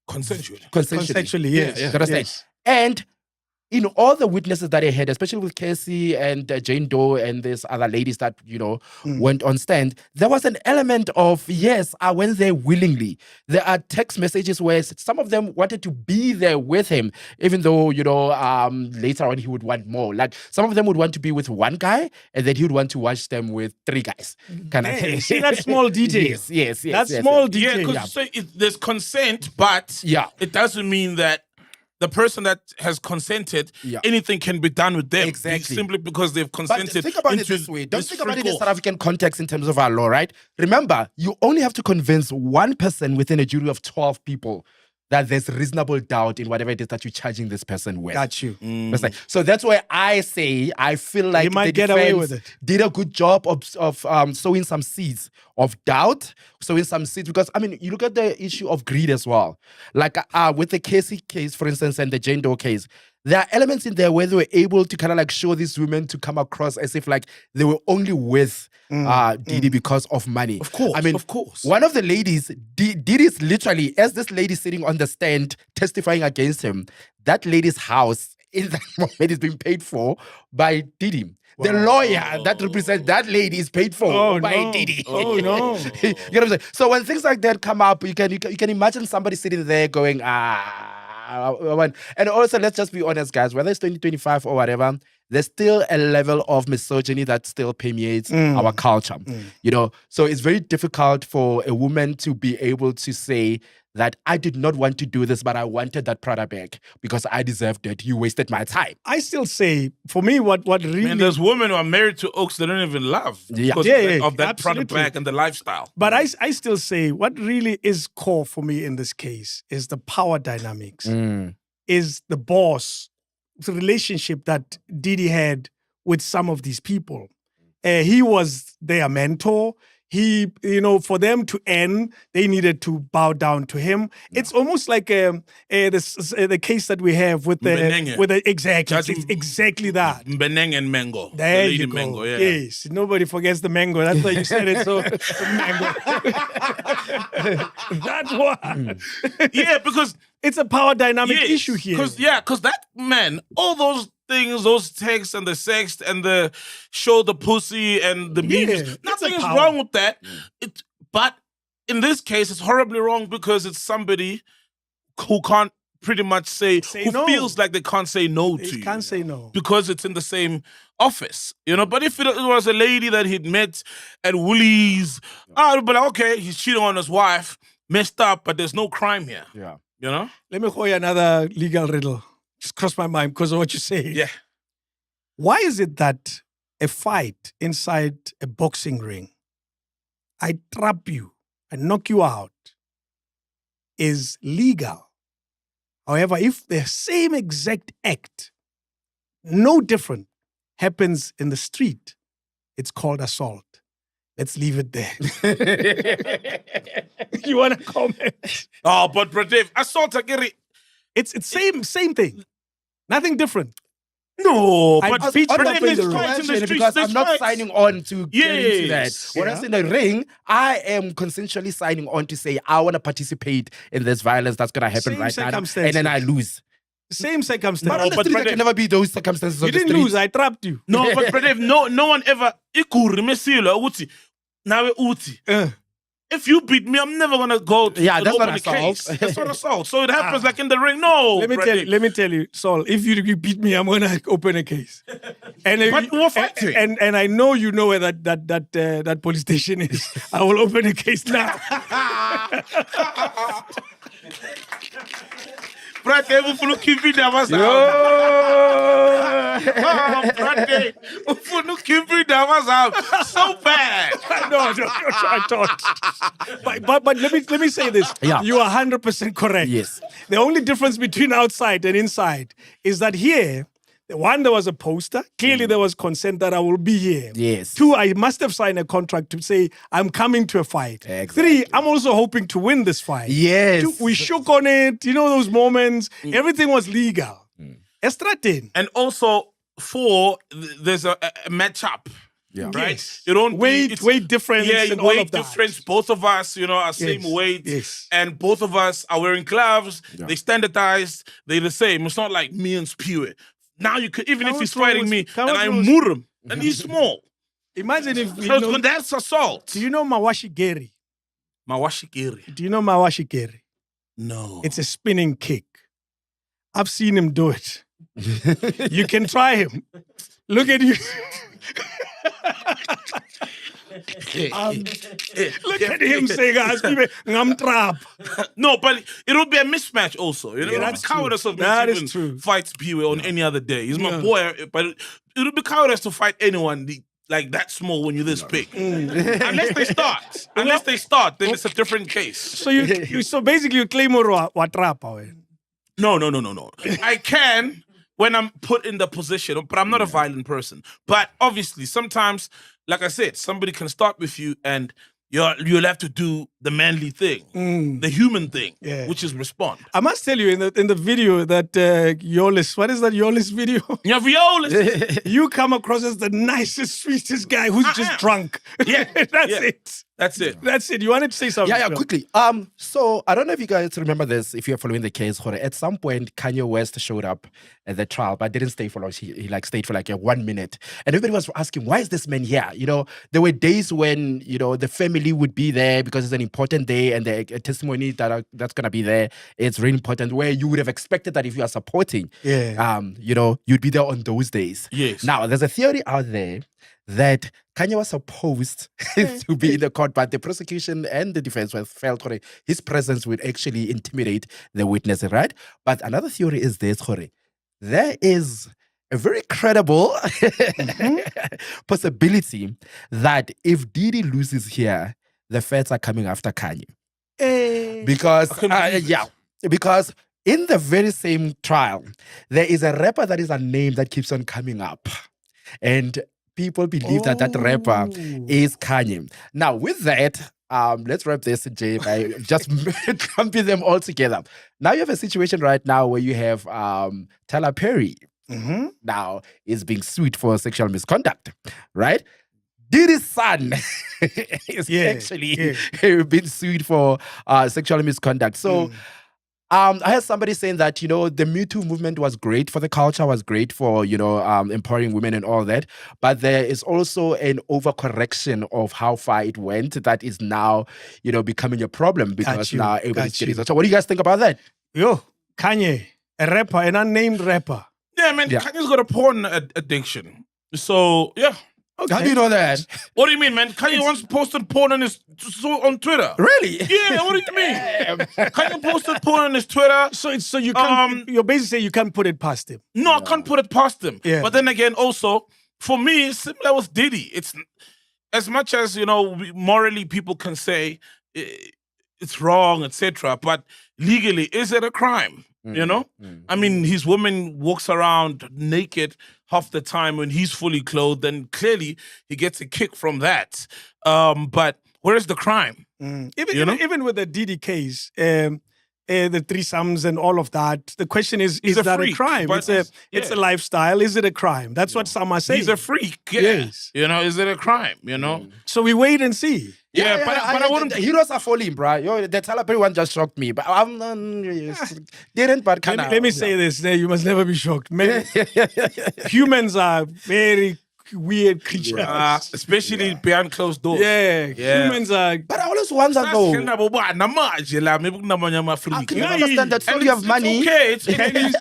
consensually. Yes. And in all the witnesses that they had, especially with Casey and Jane Doe and these other ladies that, went on stand, there was an element of, yes, I went there willingly. There are text messages where some of them wanted to be there with him, even though, later on he would want more. Like, some of them would want to be with one guy, and then he would want to watch them with three guys. Kind of thing. See that small detail? Yes. That small detail. Yeah, because there's consent, but it doesn't mean that the person that has consented, anything can be done with them. Exactly. Simply because they've consented. But think about it this way. Don't think about it in South African context in terms of our law, right? Remember, you only have to convince one person within a jury of 12 people that there's reasonable doubt in whatever it is that you're charging this person with. Got you. So that's why I say I feel like you might get away with it. Did a good job of sowing some seeds of doubt, because you look at the issue of greed as well. Like with the Casey case, for instance, and the Jane Doe case, there are elements in there where they were able to kind of like show these women to come across as if like they were only with Diddy because of money. Of course, of course. One of the ladies, Diddy's literally, as this lady sitting on the stand testifying against him, that lady's house in that moment is being paid for by Diddy. Wow. The lawyer that represents that lady is paid for by Diddy. Oh, no. You know what I'm saying? So when things like that come up, you can imagine somebody sitting there going, and also, let's just be honest, guys, whether it's 2025 or whatever, there's still a level of misogyny that still permeates our culture. So it's very difficult for a woman to be able to say that I did not want to do this, but I wanted that Prada bag because I deserved it. You wasted my time. I still say, for me, what really... Man, there's women who are married to oaks they don't even love because of that Prada bag and the lifestyle. But I still say, what really is core for me in this case is the power dynamics. Is the boss, the relationship that Diddy had with some of these people. He was their mentor. he, for them to end, they needed to bow down to him. Yeah. It's almost like the case that we have with the exactly, it's exactly that. Mbeneng and Mango. There the you go. Mango, yeah. Yes, nobody forgets the mango. That's why you said it. So mango. That one. Yeah, because it's a power dynamic issue here. Because that man, all those things, those texts and the sex and the show the pussy and the memes, nothing is wrong with that. But in this case, it's horribly wrong because it's somebody who can't pretty much say who no. Feels like they can't say no to you. They can't say no. Because it's in the same office, But if it was a lady that he'd met at Woolies, but okay, he's cheating on his wife, messed up, but there's no crime here. Yeah. Let me call you another legal riddle. Just crossed my mind because of what you say. Yeah. Why is it that a fight inside a boxing ring, I trap you, I knock you out, is legal? However, if the same exact act, no different, happens in the street, it's called assault. Let's leave it there. You want to comment? Oh, but Dave, assault, it's same thing. Nothing different. No, but because I'm not signing on to get into that. When I say in the ring, I am consensually signing on to say I want to participate in this violence that's going to happen right now, and then I lose. Same circumstance. But honestly, there can never be those circumstances. You didn't lose. I trapped you. No, but Dave, no one ever. If you beat me, I'm never gonna go to that's not assault. That's not assault. So it happens like in the ring. No. Let me tell you, Saul, if you beat me, I'm gonna open a case. And we're fighting. And I know you know where that police station is. I will open a case now. Brate, ufuna ukhipha indaba zami. So bad. No, I thought. But let me say this. Yeah. You are 100% correct. Yes. The only difference between outside and inside is that here, one, there was a poster. Clearly, there was consent that I will be here. Yes. Two, I must have signed a contract to say I'm coming to a fight. Exactly. Three, I'm also hoping to win this fight. Yes. Two, we shook on it. Those moments. Everything was legal. Estratin. And also, four, there's a matchup. Yeah. Right? Yes. You don't weight difference. Yeah, and weight all of that. difference. Both of us, are same weight. Yes. And both of us are wearing gloves. Yeah. They standardized. They're the same. It's not like me and Spew. Now you could, even if he's fighting me and I move him and he's small. Imagine if that's assault. Do you know Mawashi Geri? Mawashi Geri. Do you know Mawashi Geri? No. It's a spinning kick. I've seen him do it. You can try him. Look at you. Look at him saying, "I'm trap." No, but it would be a mismatch also. It would be cowardice of me to even fight Spiwe on any other day. He's my boy, but it would be cowardice to fight anyone like that small when you're this big. Unless they start. Then it's a different case. So basically you claim what trap? No. I can when I'm put in the position, but I'm not a violent person. But obviously, sometimes, like I said, somebody can start with you and you'll have to do the manly thing, the human thing, which is respond. I must tell you, in the video that Yolis, what is that Yolis video? Yeah, Yolis. You come across as the nicest, sweetest guy who's just drunk. Yeah, That's it. You wanted to say something? Yeah, quickly. So I don't know if you guys remember this, if you're following the case. At some point, Kanye West showed up at the trial, but didn't stay for long. He stayed for 1 minute. And everybody was asking, why is this man here? There were days when, the family would be there because it's an important day and the testimony that's going to be there. It's really important, where you would have expected that if you are supporting, you'd be there on those days. Yes. Now, there's a theory out there that Kanye was supposed to be in the court, but the prosecution and the defense felt his presence would actually intimidate the witnesses, right? But another theory is this, there is a very credible possibility that if Diddy loses here, the feds are coming after Kanye. Because in the very same trial, there is a rapper that is unnamed that keeps on coming up. And people believe that rapper is Kanye. Now, with that, let's wrap this, Jay, by just clumping them all together. Now you have a situation right now where you have Tyler Perry now is being sued for sexual misconduct, right? Diddy's son is actually been sued for sexual misconduct. So I heard somebody saying that, the Me Too movement was great for the culture, was great for, empowering women and all that. But there is also an overcorrection of how far it went that is now, becoming a problem because now everybody's getting it. So what do you guys think about that? Yo, Kanye, a rapper, an unnamed rapper. Yeah, man, Kanye's got a porn addiction. So, yeah. Okay. How do you know that? What do you mean, man? Kanye once posted porn on Twitter. Really? Yeah, what do you mean? Kanye posted porn on his Twitter. So you can't, you're basically saying you can't put it past him. No, I can't put it past him. Yeah. But then again, also, for me, similar with Diddy. It's as much as, morally people can say it's wrong, etc. But legally, is it a crime? I mean, his woman walks around naked half the time when he's fully clothed, and clearly he gets a kick from that. But where's the crime? Even with the Diddy case, the threesomes and all of that, the question is that a crime? It's a lifestyle. Is it a crime? That's what some are saying. He's a freak. Yeah. Yes. Is it a crime? So we wait and see. Yeah, but I wouldn't. The heroes are falling, bro. The Tyler Perry one just shocked me, but I'm didn't. But let me say this: you must never be shocked. Humans are very weird creatures, especially behind closed doors. Yeah, humans are. But I always wonder though. I can understand that Saul, you have money. It's okay.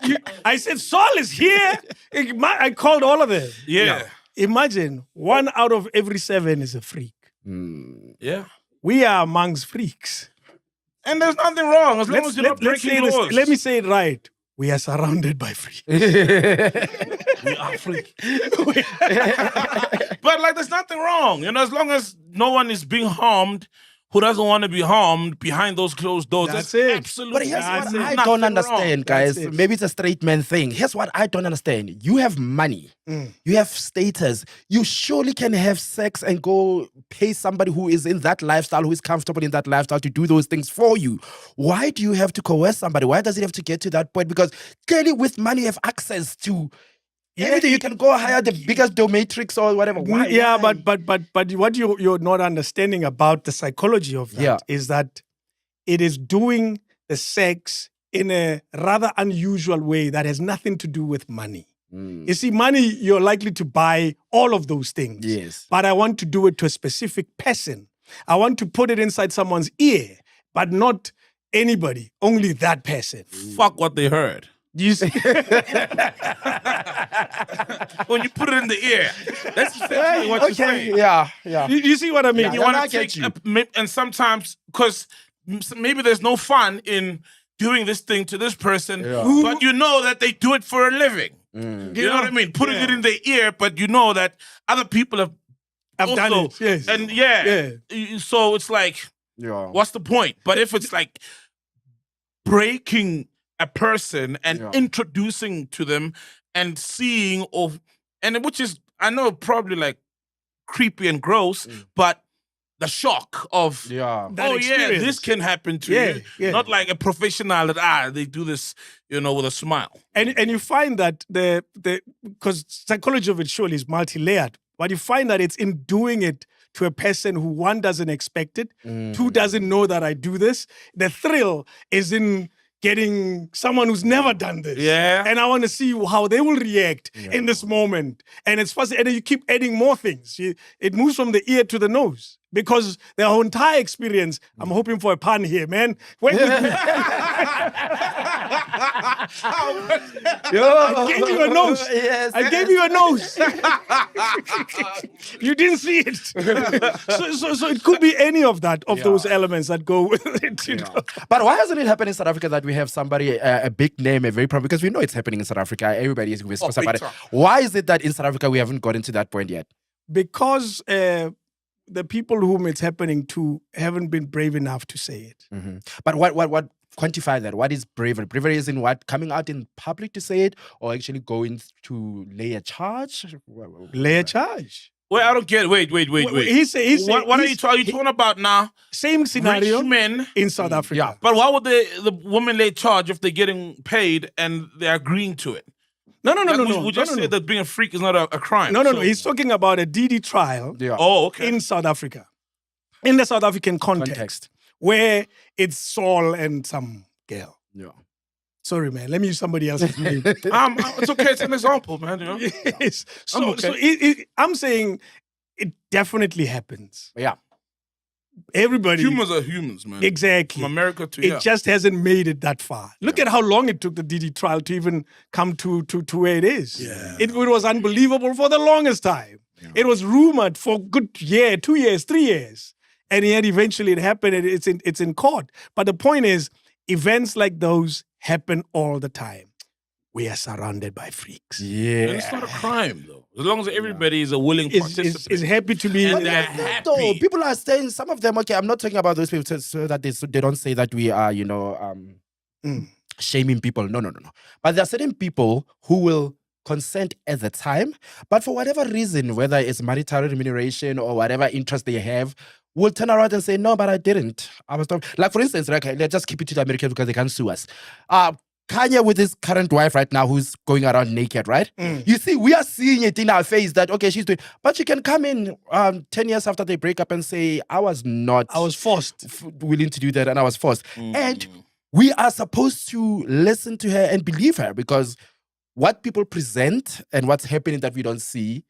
I said Saul is here. I called all of them. Yeah. Imagine 1 out of every 7 is a freak. Yeah. We are amongst freaks. And there's nothing wrong as long as you're not breaking laws. Let me say it right. We are surrounded by freaks. We are freaks. But there's nothing wrong. As long as no one is being harmed who doesn't want to be harmed behind those closed doors. That's it. Absolutely. But here's what I don't understand, guys. Maybe it's a straight man thing. Here's what I don't understand. You have money. You have status. You surely can have sex and go pay somebody who is in that lifestyle, who is comfortable in that lifestyle to do those things for you. Why do you have to coerce somebody? Why does it have to get to that point? Because clearly with money you have access to everything. You can go hire the biggest domatrix or whatever. Why? Yeah, but what you're not understanding about the psychology of that is that it is doing the sex in a rather unusual way that has nothing to do with money. You see, money, you're likely to buy all of those things. Yes. But I want to do it to a specific person. I want to put it inside someone's ear, but not anybody, only that person. Fuck what they heard. You see? When you put it in the ear, that's exactly what you're saying. Yeah. You see what I mean? Yeah, You want to take, and sometimes, because maybe there's no fun in doing this thing to this person, but you know that they do it for a living. You know what I mean? Putting it in their ear, but you know that other people have also done it. Yes. And so it's like, what's the point? But if it's like breaking a person and introducing to them and seeing and which is, I know, probably like creepy and gross, but the shock of this can happen to you. Yeah. Not like a professional that they do this, with a smile. And you find that because psychology of it surely is multi-layered, but you find that it's in doing it to a person who, one, doesn't expect it, two, doesn't know that I do this. The thrill is in getting someone who's never done this. Yeah. And I want to see how they will react in this moment. And it's fast. And then you keep adding more things. It moves from the ear to the nose. Because their whole entire experience, I'm hoping for a pun here, man. I gave you a nose. Yes. I gave you a nose. You didn't see it. So it could be any of those elements that go with it. But why hasn't it happened in South Africa that we have somebody, a big name, a very problem? Because we know it's happening in South Africa. Everybody is about it. Why is it that in South Africa we haven't gotten to that point yet? Because the people whom it's happening to haven't been brave enough to say it. Mm-hmm. But what quantify that? What is bravery? Bravery is in what? Coming out in public to say it, or actually going to lay a charge? Lay a charge. Wait, I don't get it. Wait. What are you talking about now? Same scenario Rich men in South Africa. Yeah. But why would the woman lay charge if they're getting paid and they're agreeing to it? No. We just said that being a freak is not a crime. No. He's talking about a Diddy trial Oh, okay. in South Africa. In the South African context. Where it's Saul and some girl. Yeah. Sorry, man. Let me use somebody else's name. It's okay. It's an example, man. You know? Yes. I'm okay. I'm saying it definitely happens. Yeah. Everybody. Humans are humans, man. Exactly. From America to It just hasn't made it that far. Look at how long it took the Diddy trial to even come to where it is. Yeah. It was unbelievable for the longest time. Yeah. It was rumored for a good year, 2 years, 3 years. And yet eventually it happened and it's in court. But the point is, events like those happen all the time. We are surrounded by freaks. Yeah. And it's not a crime, though. As long as everybody is a willing participant. Is happy to be. And they're happy. No, people are saying, some of them, okay, I'm not talking about those people so that they don't say that we are, shaming people. No. But there are certain people who will consent at the time, but for whatever reason, whether it's marital remuneration or whatever interest they have, will turn around and say, no, but I didn't. I was not. Like, for instance, okay, let's just keep it to the Americans because they can't sue us. Kanye with his current wife right now who's going around naked, right? You see, we are seeing it in our face that, okay, she's doing, but she can come in 10 years after they break up and say, I was forced. Willing to do that and I was forced. And we are supposed to listen to her and believe her because what people present and what's happening that we don't see,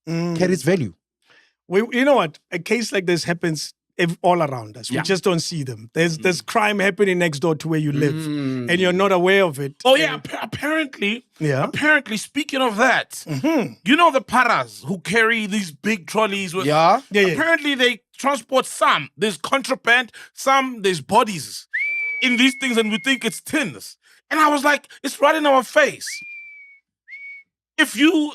carries value. You know what? A case like this happens all around us. We just don't see them. There's crime happening next door to where you live, and you're not aware of it. Oh yeah, apparently. Speaking of that, you know the paras who carry these big trolleys with. Yeah. Apparently they transport some. There's contraband. Some there's bodies in these things, and we think it's tins. And I was like, it's right in our face. If you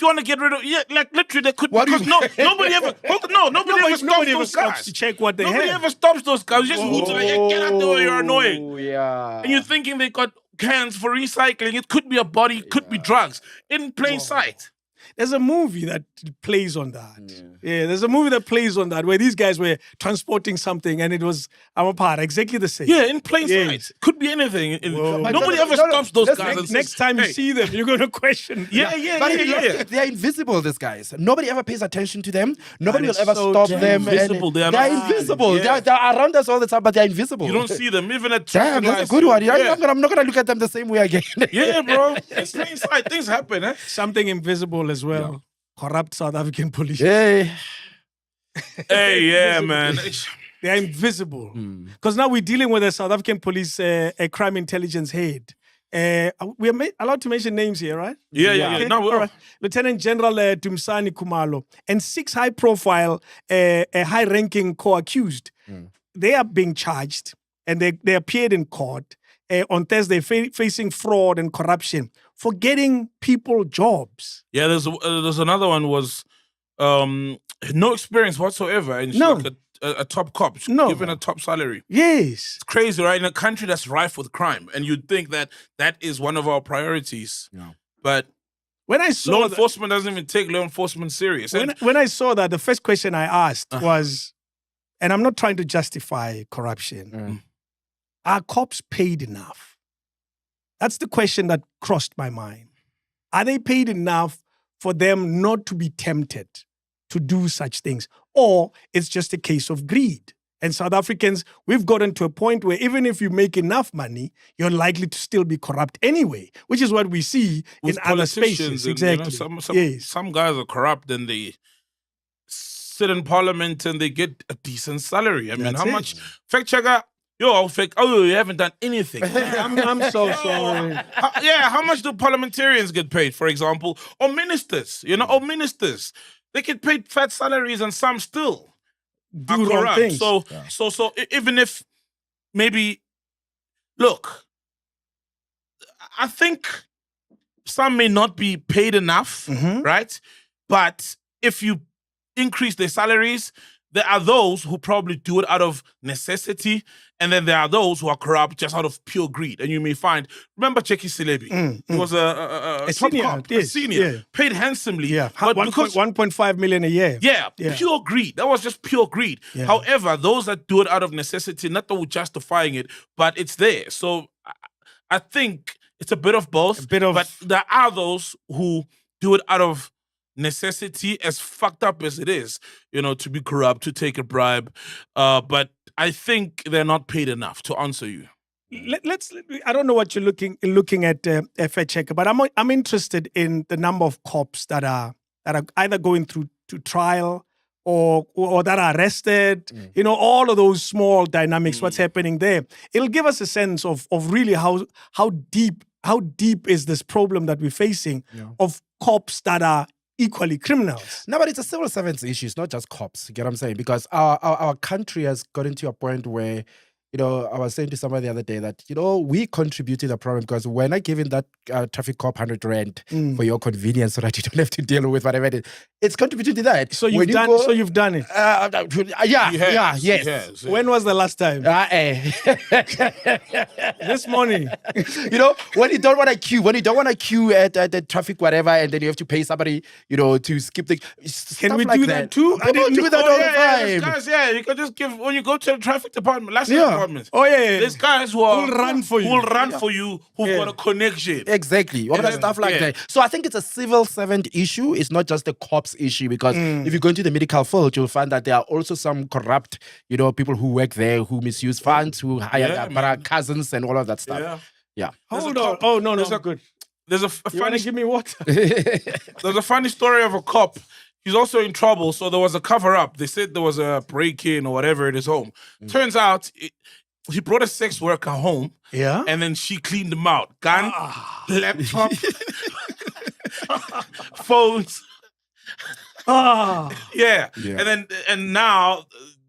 want to get rid of, like literally, they could. Because nobody ever stops to check what they have. Nobody ever stops those guys. Just get out the way, you're annoying. Yeah. And you're thinking they got cans for recycling. It could be a body, it could be drugs in plain sight. There's a movie that plays on that. Yeah, there's a movie that plays on that where these guys were transporting something and it was Amapara, exactly the same. Yeah, in plain sight. Could be anything. Nobody ever stops those guys. Next time you see them, you're going to question. Yeah. They're invisible, these guys. Nobody ever pays attention to them. Nobody will ever stop them. Invisible. They're invisible. Yeah. They're around us all the time, but they're invisible. You don't see them. Even at damn, that's a good one. Yeah. I'm not going to look at them the same way again. Yeah, bro. It's plain sight. Things happen, eh? Something invisible as well. Yeah. Corrupt South African police. Hey, yeah, man. They're invisible. Because now we're dealing with a South African police, a crime intelligence head. We are allowed to mention names here, right? Yeah. Okay. No, all right. Lieutenant General Dumsani Kumalo and 6 high-profile, high-ranking co-accused. They are being charged, and they appeared in court on Thursday facing fraud and corruption for getting people jobs. Yeah, there's another one was no experience whatsoever, and she's like a top cop, given a top salary. Yes, it's crazy, right? In a country that's rife with crime, and you'd think that is one of our priorities. Yeah. But when I saw law enforcement doesn't even take law enforcement serious. When I saw that, the first question I asked was, and I'm not trying to justify corruption, are cops paid enough? That's the question that crossed my mind. Are they paid enough for them not to be tempted to do such things? Or it's just a case of greed? And South Africans, we've gotten to a point where even if you make enough money, you're likely to still be corrupt anyway, which is what we see in other spaces. And, exactly. Some guys are corrupt and they sit in parliament and they get a decent salary. I mean, how much? Fact checker. Yo, fake. Oh, you haven't done anything. I'm so sorry. How much do parliamentarians get paid, for example? Or ministers, ministers. They get paid fat salaries and some still do wrong things. So even if maybe, look, I think some may not be paid enough, right? But if you increase their salaries. There are those who probably do it out of necessity, and then there are those who are corrupt just out of pure greed. And you may find, remember Cheki Silebi? He was a top senior, cop, a yes, senior, paid handsomely. Yeah, but 1.5 million a year. Yeah, pure greed. That was just pure greed. Yeah. However, those that do it out of necessity, not that we're justifying it, but it's there. So I think it's a bit of both. But there are those who do it out of necessity, as fucked up as it is, to be corrupt, to take a bribe. But I think they're not paid enough, to answer you. I don't know what you're looking at, FHK, but I'm interested in the number of cops that are either going through to trial or that are arrested. All of those small dynamics, what's happening there. It'll give us a sense of really how deep is this problem that we're facing of cops that are equally criminals. No, but it's a civil servants issue. It's not just cops. You get what I'm saying? Because our country has gotten to a point where, I was saying to somebody the other day that, we contribute to the problem because when I give in that traffic cop 100 rand for your convenience so that you don't have to deal with whatever it is, it's contributing to that. So you've done it. Yes. When was the last time? This morning. When you don't want to queue at the traffic whatever, and then you have to pay somebody, to skip the. Can we do that too? I didn't do that all the time. Guys, you can just give when you go to the traffic department. Oh yeah. There's guys who will run for you. Who've got a connection. Exactly. All that stuff like that. So I think it's a civil servant issue. It's not just a cops issue because if you go into the medical field, you'll find that there are also some corrupt, people who work there who misuse funds, who hire their cousins and all of that stuff. Yeah. Hold on. Oh no, good. There's a funny. You want to give me water? There's a funny story of a cop. He's also in trouble, so there was a cover-up. They said there was a break-in or whatever at his home. Turns out he brought a sex worker home, and then she cleaned him out. Gun, laptop, phones. Yeah. And now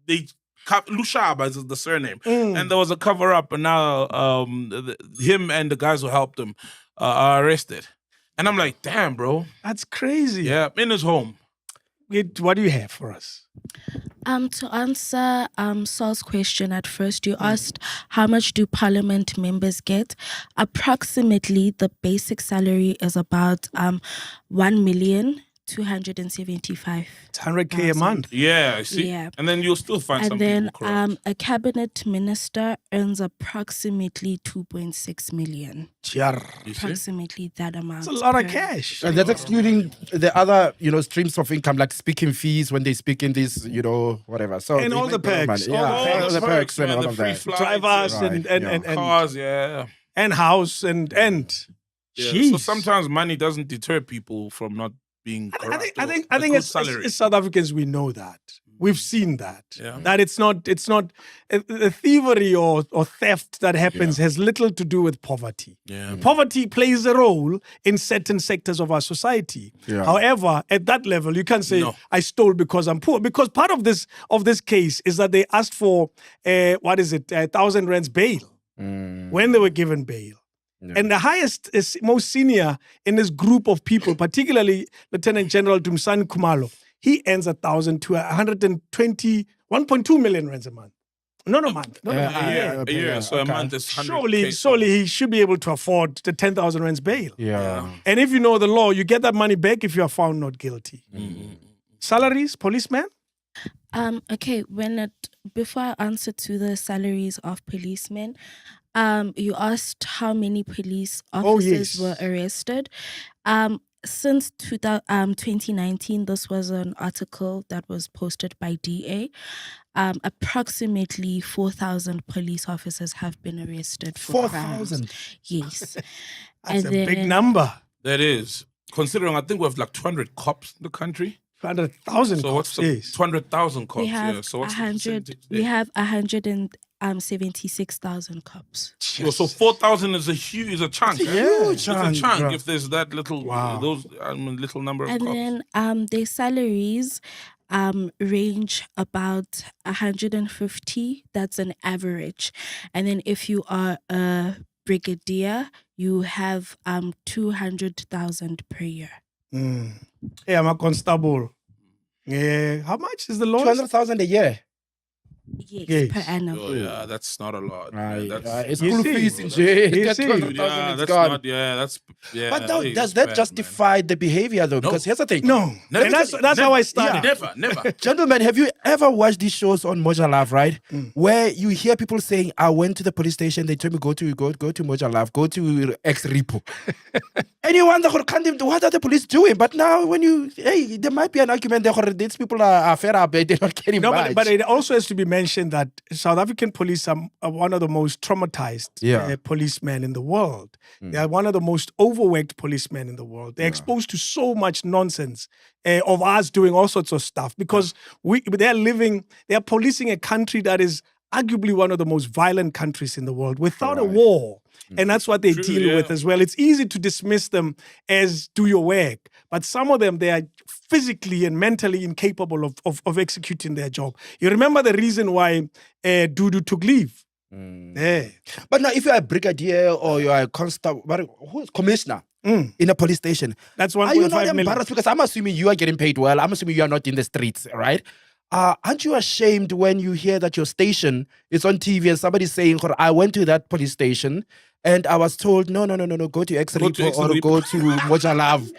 they Lushaba is the surname, and there was a cover-up, and now him and the guys who helped him are arrested. And I'm like, damn, bro, that's crazy. Yeah, in his home. What do you have for us? To answer Saul's question at first, you asked how much do parliament members get? Approximately, the basic salary is about 1,275,000. It's 100K a month. Yeah, I see. Yeah. And then you'll still find some people corrupt. And then a cabinet minister earns approximately 2.6 million. Approximately that amount. That's a lot of cash. And that's excluding the other, streams of income, like speaking fees when they speak in this, whatever. So and all the perks. All the perks and all of that. Drivers and cars, and house and so sometimes money doesn't deter people from not being corrupt. I think as South Africans we know that. We've seen that. That it's not the thievery or theft that happens has little to do with poverty. Poverty plays a role in certain sectors of our society. However, at that level, you can't say I stole because I'm poor. Because part of this case is that they asked for 1,000 rands bail when they were given bail. And the highest, most senior in this group of people, particularly Lieutenant General Dumsani Khumalo, he earns 1,000 to 1.2 million rands a month. Not a month. A year. So a month is 100K. Surely he should be able to afford the 10,000 rands bail. Yeah. And if you know the law, you get that money back if you are found not guilty. Salaries, policemen? Okay, before I answer to the salaries of policemen, you asked how many police officers were arrested. Since 2019, this was an article that was posted by DA. Approximately 4,000 police officers have been arrested for 4,000? Yes. That's a big number. That is. Considering I think we have like 200 cops in the country. 200,000 So what's 200,000 cops? We have So what's 100. We have 176,000 cops. So 4,000 is a chunk. Huge chunk. It's a chunk bro. if there's that little little number of and cops. And then their salaries range about 150. That's an average. And then if you are a brigadier, you have 200,000 per year. Hey, I'm a constable. Yeah. How much is the lowest? 200,000 a year. Yes, per annum. Oh yeah, that's not a lot. Man. It's You school see, fees. you That see. 200,000 Yeah, is that's gone. not. Yeah, that's. Yeah, But now, hey, does it's that bad, justify the behavior though? Because here's the thing. No. Never. And that's how I started. Man. Never. Gentlemen, have you ever watched these shows on Moja Love, right? Where you hear people saying, I went to the police station, they told me go to Moja Love, go to X Repo. And you wonder, what are the police doing? But now there might be an argument there, these people are fed up, they're not getting much. But it also has to be mentioned that South African police are one of the most traumatized policemen in the world. They are one of the most overworked policemen in the world. They're exposed to so much nonsense of us doing all sorts of stuff because they're policing a country that is arguably one of the most violent countries in the world without a war. And that's what they deal with as well. It's easy to dismiss them as do your work. But some of them, they are physically and mentally incapable of executing their job. You remember the reason why Dudu took leave? Yeah. But now, if you're a brigadier or you're a constable, who's commissioner in a police station, that's are you not 1.5 million. embarrassed? Because I'm assuming you are getting paid well. I'm assuming you are not in the streets, right? Aren't you ashamed when you hear that your station is on TV and somebody's saying, I went to that police station and I was told, no, go to X Repo or go to Moja Love.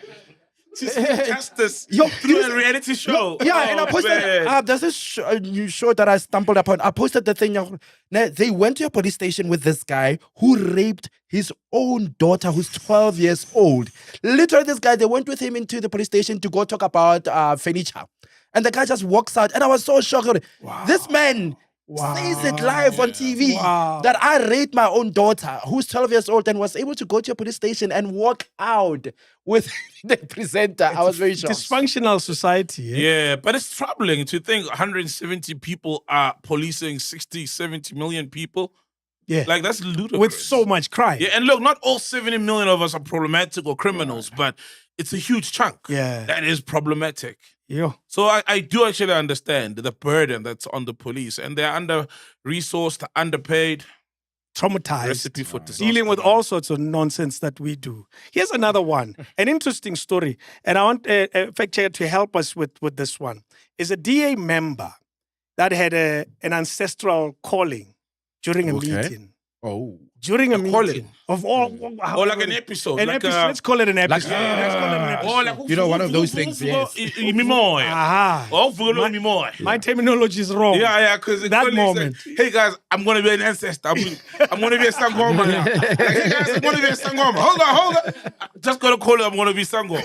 Justice through a reality show. And I posted, there's this new show that I stumbled upon. I posted the thing. They went to a police station with this guy who raped his own daughter who's 12 years old. Literally, this guy, they went with him into the police station to go talk about furniture. And the guy just walks out. And I was so shocked. Wow. This man says it live on TV that I raped my own daughter who's 12 years old and was able to go to a police station and walk out with the presenter. I was very shocked. Dysfunctional society. Yeah, but it's troubling to think 170 people are policing 60, 70 million people. Yeah. Like, that's ludicrous. With so much crime. Yeah, and look, not all 70 million of us are problematic or criminals, but it's a huge chunk that is problematic. Yeah. So I do actually understand the burden that's on the police, and they're under-resourced, underpaid. Traumatized. Recipe for disaster. Dealing with all sorts of nonsense that we do. Here's another one. An interesting story. And I want a fact checker to help us with this one. Is a DA member that had an ancestral calling during a meeting. Oh. During a meeting. Calling. Of all. Or like an episode. Let's call it an episode. Let's call it an episode. You know, one of those things, yes. My terminology is wrong. Yeah, because that moment. Hey guys, I'm going to be an ancestor. I'm going to be a Sangoma now. Hey guys, I'm going to be a Sangoma. Hold on. Just going to call it, I'm going to be Sangoma.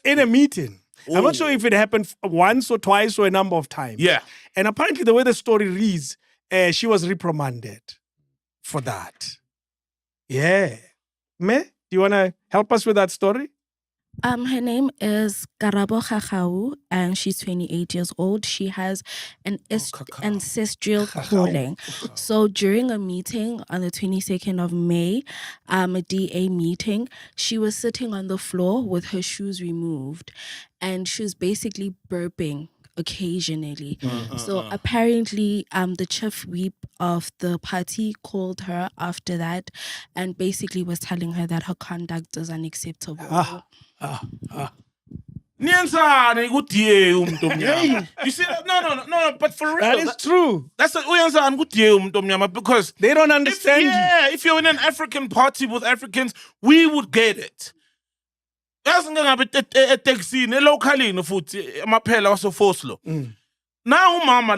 In a meeting. I'm not sure if it happened once or twice or a number of times. Yeah. And apparently the way the story reads, she was reprimanded for that. Yeah. Me, do you want to help us with that story? Her name is Karabo Khakau, and she's 28 years old. She has an ancestral calling. So during a meeting on the 22nd of May, a DA meeting, she was sitting on the floor with her shoes removed, and she was basically burping occasionally. So apparently the chief whip of the party called her after that and basically was telling her that her conduct is unacceptable. You see that? No, but for real. That is true. That's because they don't understand. If you're in an African party with Africans, we would get it. Now mama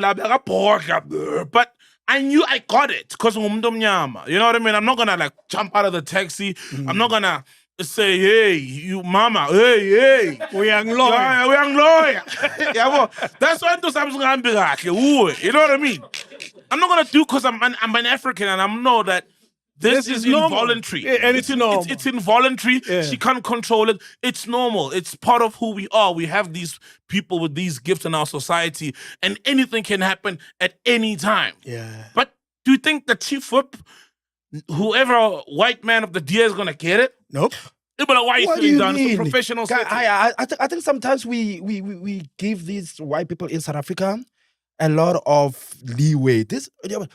but I knew I got it because you know what I mean? I'm not gonna like jump out of the taxi. I'm not gonna say, hey, you mama, hey. We are lawyer. That's why you know what I mean? I'm not gonna do because I'm an African and I know that this is involuntary. Yeah, and it's normal. It's involuntary. Yeah. She can't control it. It's normal. It's part of who we are. We have these people with these gifts in our society, and anything can happen at any time. Yeah. But do you think the chief whip, whoever white man of the day is gonna get it? Nope. But why are you sitting down? It's a professional setting. I think sometimes we give these white people in South Africa a lot of leeway.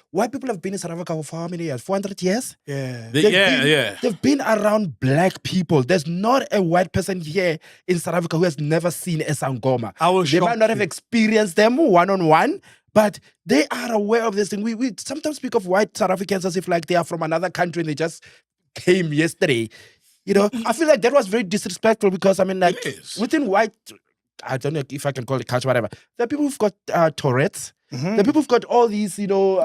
White people have been in South Africa for how many years? 400 years? Yeah. They've been around black people. There's not a white person here in South Africa who has never seen a sangoma. They might not have experienced them one-on-one, but they are aware of this thing. We sometimes speak of white South Africans as if like they are from another country and they just came yesterday. You know, I feel like that was very disrespectful because, I mean, like, within white, I don't know if I can call it culture, whatever. There are people who've got Tourette's. There are people who've got all these, you know,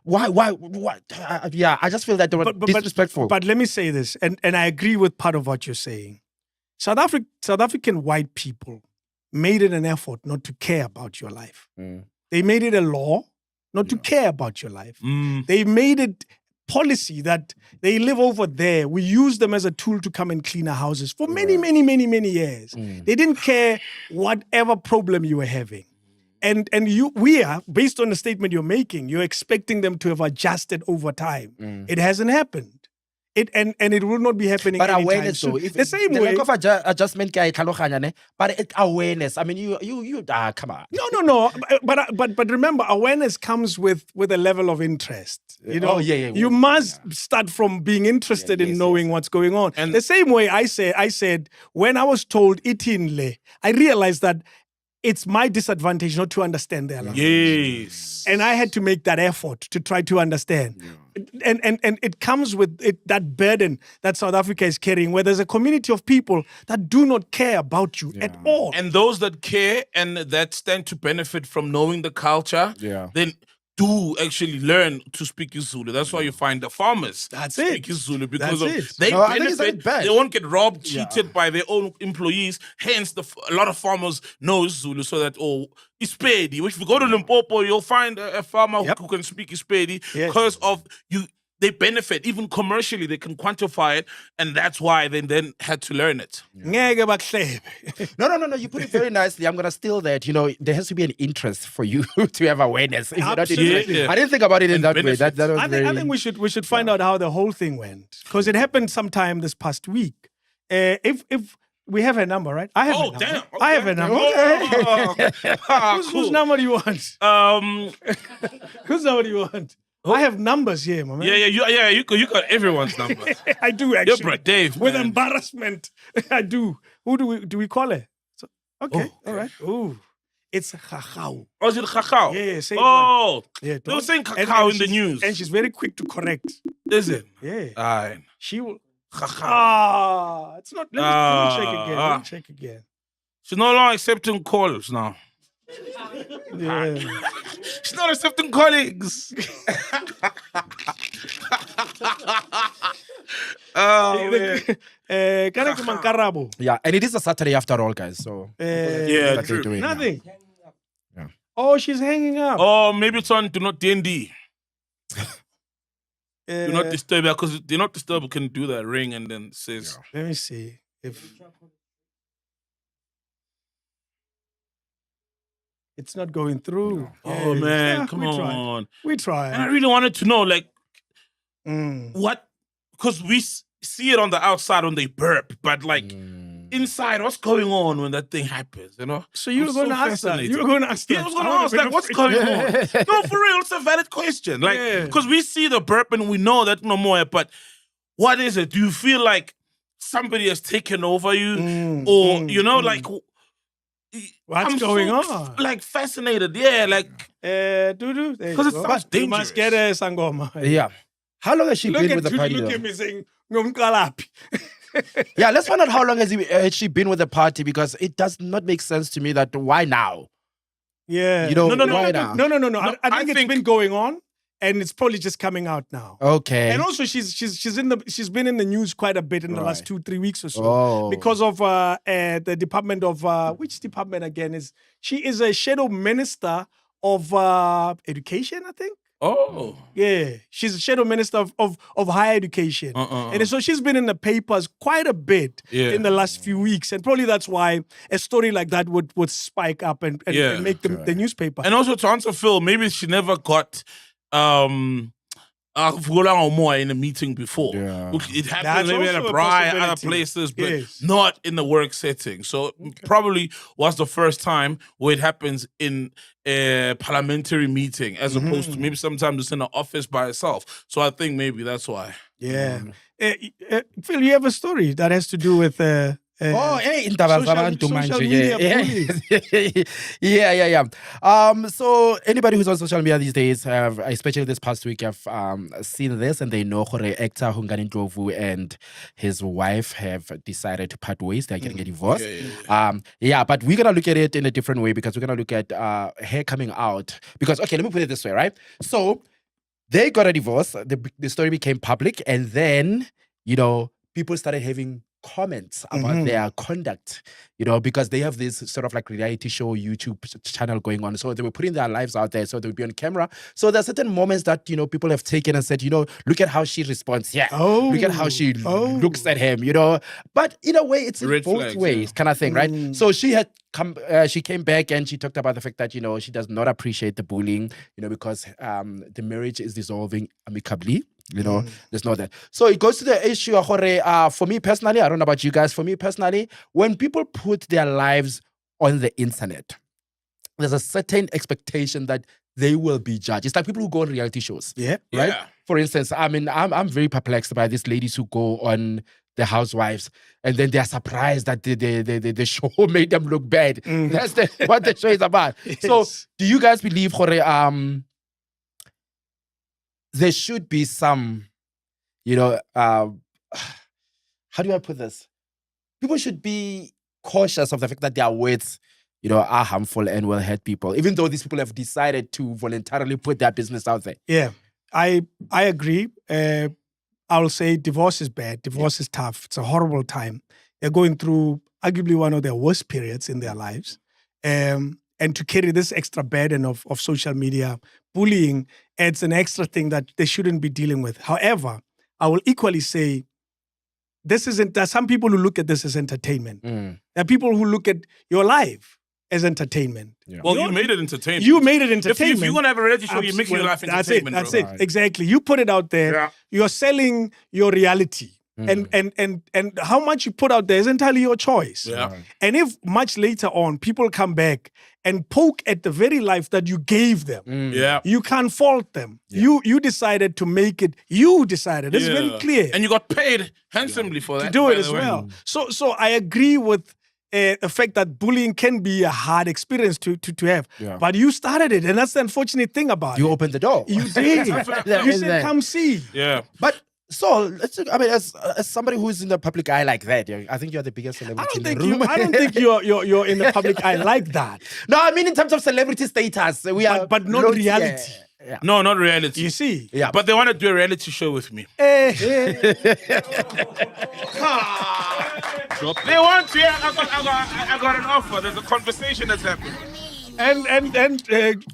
why? I just feel that they were disrespectful. But let me say this, and I agree with part of what you're saying. South African white people made it an effort not to care about your life. They made it a law not to care about your life. They made it policy that they live over there. We use them as a tool to come and clean our houses for many years. They didn't care whatever problem you were having. And we are, based on the statement you're making, you're expecting them to have adjusted over time. It hasn't happened. And it will not be happening. But anytime awareness, soon. though, if the same the way. lack of adjustment, but awareness. I mean, you come on. No. But remember, awareness comes with a level of interest. You know, you must start from being interested in knowing what's going on. And the same way I said when I was told itinle, I realized that it's my disadvantage not to understand their language. Yes. And I had to make that effort to try to understand. And it comes with that burden that South Africa is carrying, where there's a community of people that do not care about you at all. And those that care and that stand to benefit from knowing the culture, then do actually learn to speak Zulu. That's why you find the farmers speak Zulu, because they benefit. They won't get robbed, cheated by their own employees. Hence, a lot of farmers know Zulu, so that Ispedi. If you go to Limpopo, you'll find a farmer who can speak Ispedi because of you. They benefit, even commercially, they can quantify it, and that's why they then had to learn it. No, you put it very nicely. I'm going to steal that. You know, there has to be an interest for you to have awareness. Absolutely. I didn't think about it in that way. That was I think we should find out how the whole thing went, because it happened sometime this past week. If we have a number, right? I have a number. Damn. Okay. I have a number. Whose number do you want? Whose number do you want? I have numbers here, my man. You got everyone's number. I do, actually. You're bro, Dave. With embarrassment. I do. Who do we call her? Okay, all right. Ooh. It's Chachao. Oh, is it Chachao? Yeah, say they were saying Chachao in the news. And she's very quick to correct. Is it? Yeah. Aye. She will. Chachao. It's not. Let me check again. Let me check again. She's no longer accepting calls now. Yeah. She's not accepting colleagues. Yeah, and it is a Saturday after all, guys. So true. Nothing. Yeah. Oh, she's hanging up. Oh, maybe it's on Do Not DND. Do not disturb, because Do Not Disturb can do that ring and then says. Let me see if it's not going through. Oh man, come on. We tried. And I really wanted to know, like, what, because we see it on the outside when they burp, but like inside, what's going on when that thing happens, you know? So you were going to ask that. You were going to ask that. I was going to ask, like, what's going on? No, for real, it's a valid question. Like, because we see the burp and we know that no more, but what is it? Do you feel like somebody has taken over you? Or, you know, like, what's going on? Like, fascinated, like... Because it sounds dangerous. You must get a sangoma. Yeah. How long has she been with the party? Look at me saying, Ngomkalapi. Yeah, let's find out how long has she been with the party, because it does not make sense to me that why now? Yeah. You know, no. No, I think it's been going on, and it's probably just coming out now. Okay. And also, she's been in the news quite a bit in the last 2-3 weeks or so, Oh. because of the Department of which department again she is a shadow minister of education, I think. Oh. Yeah, she's a shadow minister of higher education. And so she's been in the papers quite a bit in the last few weeks. And probably that's why a story like that would spike up and make the newspaper. And also, to answer Phil, maybe she never got in a meeting before. Yeah. It happens That's maybe at a also a braai, other possibility. places, but Yes. not in the work setting. So probably was the first time where it happens in a parliamentary meeting as opposed to maybe sometimes it's in an office by itself. So I think maybe that's why. Yeah. Phil, you have a story that has to do with indaba zabantu manje, social media bullying. yeah. So anybody who's on social media these days, especially this past week, have seen this, and they know actor Hungani Ndlovu and his wife have decided to part ways. They're getting a divorce. But we're gonna look at it in a different way, because we're gonna look at her coming out. Because let me put it this way, right? So they got a divorce. The story became public, and then people started having comments about their conduct, because they have this sort of like reality show YouTube channel going on. So they were putting their lives out there, so they would be on camera. So there are certain moments that people have taken and said, look at how she responds. Look at how she looks at him. But in a way, it's in both ways, kind of thing, right? So she had she came back and she talked about the fact that she does not appreciate the bullying, because the marriage is dissolving amicably. There's no that. So it goes to the issue of for me personally, I don't know about you guys, for me personally, when people put their lives on the internet, there's a certain expectation that they will be judged. It's like people who go on reality shows. Right? Yeah. For instance, I mean, I'm very perplexed by these ladies who go on The Housewives, and then they're surprised that the show made them look bad. That's what the show is about. Yes. So do you guys believe there should be some, how do I put this? People should be cautious of the fact that their words, are harmful and will hurt people, even though these people have decided to voluntarily put their business out there. Yeah, I agree. I will say divorce is bad. Divorce is tough. It's a horrible time. They're going through arguably one of their worst periods in their lives. And to carry this extra burden of social media bullying, it's an extra thing that they shouldn't be dealing with. However, I will equally say there's some people who look at this as entertainment. There are people who look at your life as entertainment. Yeah. Well, you made it entertainment. You made it entertainment. If you're going to have a reality show, you're making your life entertainment. That's it. Exactly. You put it out there. Yeah. You're selling your reality. And how much you put out there is entirely your choice. Yeah. And if much later on people come back and poke at the very life that you gave them, you can't fault them. Yeah. You decided to make it. You decided. It's very clear. And you got paid handsomely for that. To do it as well. So I agree with the fact that bullying can be a hard experience to have. Yeah. But you started it, and that's the unfortunate thing about it. You opened the door. You did. You said, come see. Yeah. But so, as somebody who's in the public eye like that, I think you're the biggest celebrity in the room. I don't think you're in the public eye like that. No, I mean in terms of celebrity status. But not reality. Yeah. No, not reality. You see? Yeah. But they want to do a reality show with me. They want to. I got an offer. There's a conversation that's happening.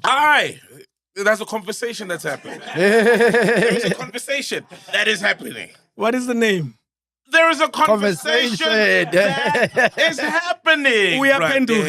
Aye. There's a conversation that's happening. There's a conversation that is happening. What is the name? There is a conversation that is happening. We are pending.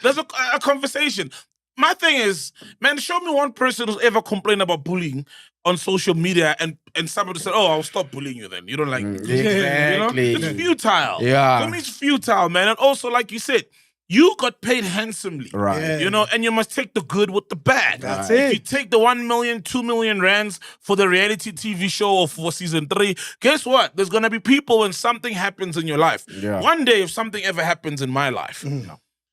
There's a conversation. My thing is, man, show me one person who's ever complained about bullying on social media and somebody said, oh, I'll stop bullying you then. You don't like me. Exactly. It's futile. Yeah. For me, it's futile, man. And also, like you said, you got paid handsomely, right? And you must take the good with the bad. That's it. If you take the 1 million, 2 million rands for the reality TV show or for season 3, guess what? There's gonna be people when something happens in your life. Yeah. One day, if something ever happens in my life,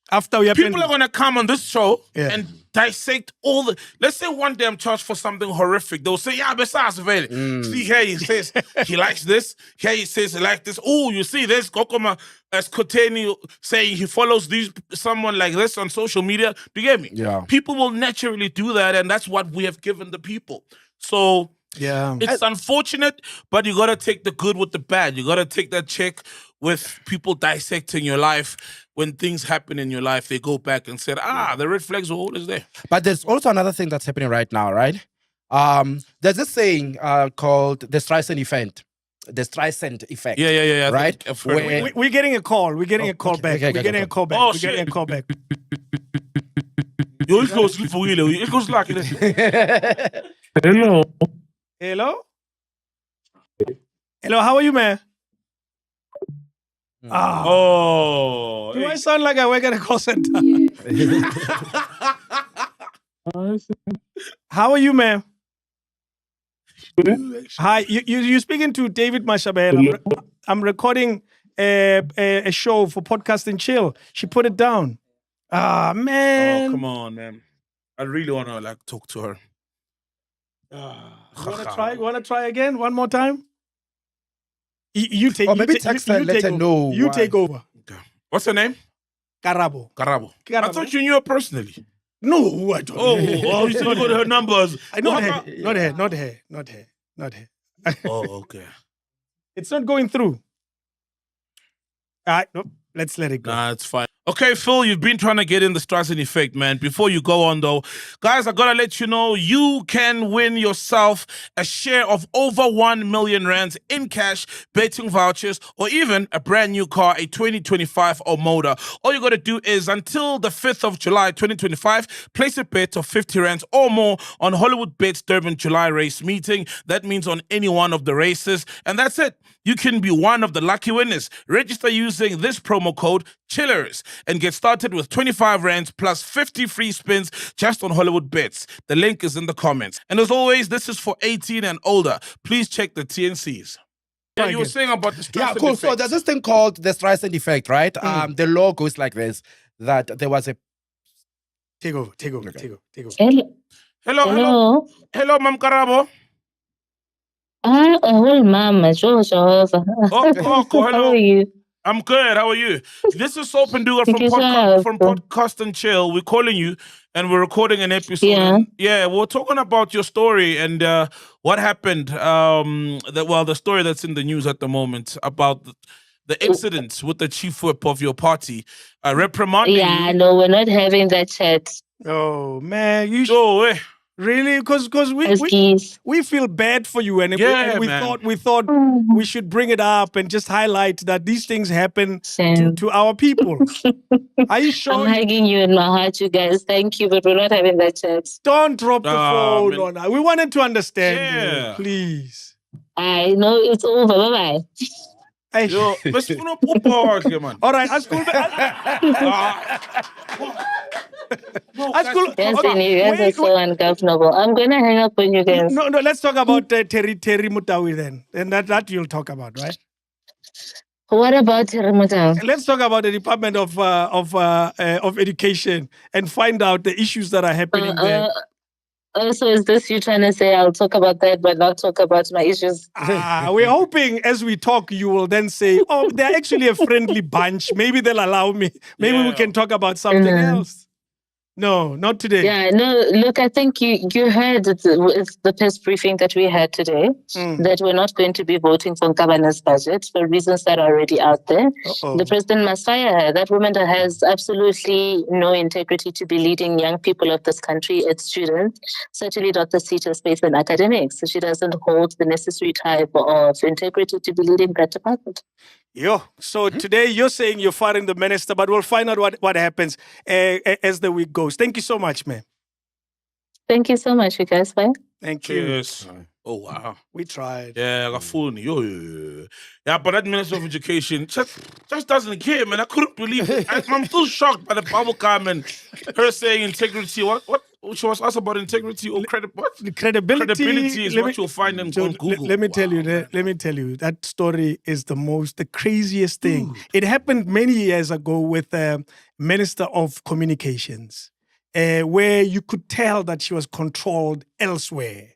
after we people are gonna come on this show and dissect all the. Let's say one day I'm charged for something horrific. They'll say, "Yeah, besides, see here he says he likes this. Here he says he likes this. Oh, you see, there's Kokoma as Koteni saying he follows someone like this on social media. Do you get me? Yeah. People will naturally do that, and that's what we have given the people. So it's unfortunate, but you gotta take the good with the bad. You gotta take that check with people dissecting your life. When things happen in your life, they go back and say, the red flags were always there. But there's also another thing that's happening right now, right? There's this saying called the Streisand effect. The Streisand effect. Yeah. Right? We're getting a call. We're getting a call back. We're getting a call back. Oh, We're getting a call back. Yo, it goes for Willow. It goes like it. Hello. Hello? Hello, how are you, man? Oh. Do I sound like I work at a call center? How are you, man? Hi, you're speaking to David Mashabel. I'm recording a show for Podcast and Chill. She put it down. Ah, man. Oh, come on, man. I really want to talk to her. You want to try again? One more time? You take. Or maybe text her, let her know. You take over. Okay. What's her name? Karabo. I thought you knew her personally. No, I don't. Oh, you said you got her numbers. Not her. Oh, okay. It's not going through. No, let's let it go. Nah, it's fine. Okay, Phil, you've been trying to get in the Streisand effect, man. Before you go on, though, guys, I gotta let you know you can win yourself a share of over 1 million rands in cash, betting vouchers, or even a brand new car, a 2025 or motor. All you gotta do is until the 5th of July 2025, place a bet of 50 rands or more on Hollywood Bets Durban July race meeting. That means on any one of the races, and that's it. You can be one of the lucky winners. Register using this promo code Chillers and get started with 25 rands plus 50 free spins just on Hollywood Bets. The link is in the comments. And as always, this is for 18 and older. Please check the TNCs. Yeah, you were saying about the Streisand cool. effect. So there's this thing called the Streisand effect, right? The law goes like this: that there was a Take over. Hello, Mam Karabo. Well, Mama, hello. How are you? I'm good. How are you? This is Soap and Duga from Podcast and Chill. We're calling you and we're recording an episode. Yeah. We're talking about your story and what happened. The story that's in the news at the moment about the incidents with the chief whip of your party reprimanding you. Yeah, no, we're not having that chat. Oh, man. You Really? Because we feel bad for you, and we thought we should bring it up and just highlight that these things happen to our people. Are you sure? I'm hugging you in my heart, you guys. Thank you, but we're not having that chat. Don't drop the phone on us. We wanted to understand you, please. I know it's over. Bye-bye. Yo, all right, You guys are so ungovernable. I'm going to hang up on you guys. No, let's talk about Terry Mutawi then. And that you'll talk about, right? What about Terry Mutawi? Let's talk about the Department of Education and find out the issues that are happening there. So is this you trying to say I'll talk about that but not talk about my issues? We're hoping as we talk, you will then say, oh, they're actually a friendly bunch. Maybe they'll allow me. Maybe we can talk about something else. No, not today. Yeah, no, look, I think you heard the press briefing that we had today, that we're not going to be voting for Nkabana's budget for reasons that are already out there. The president must fire her. That woman has absolutely no integrity to be leading young people of this country, its students, certainly not the teacher space and academics. So she doesn't hold the necessary type of integrity to be leading that department. So today you're saying you're firing the minister, but we'll find out what happens as the week goes. Thank you so much, man. Thank you so much, you guys. Bye. Thank you. Cheers. Oh, wow. We tried. Yeah, I got fooled. Yeah, but that Minister of Education just doesn't care, man. I couldn't believe it. I'm still shocked by the bubble gum and her saying integrity. What? She was asked about integrity or credibility. Credibility is what you'll find on Google. Let me tell you that story is the craziest thing. It happened many years ago with Minister of Communications, where you could tell that she was controlled elsewhere.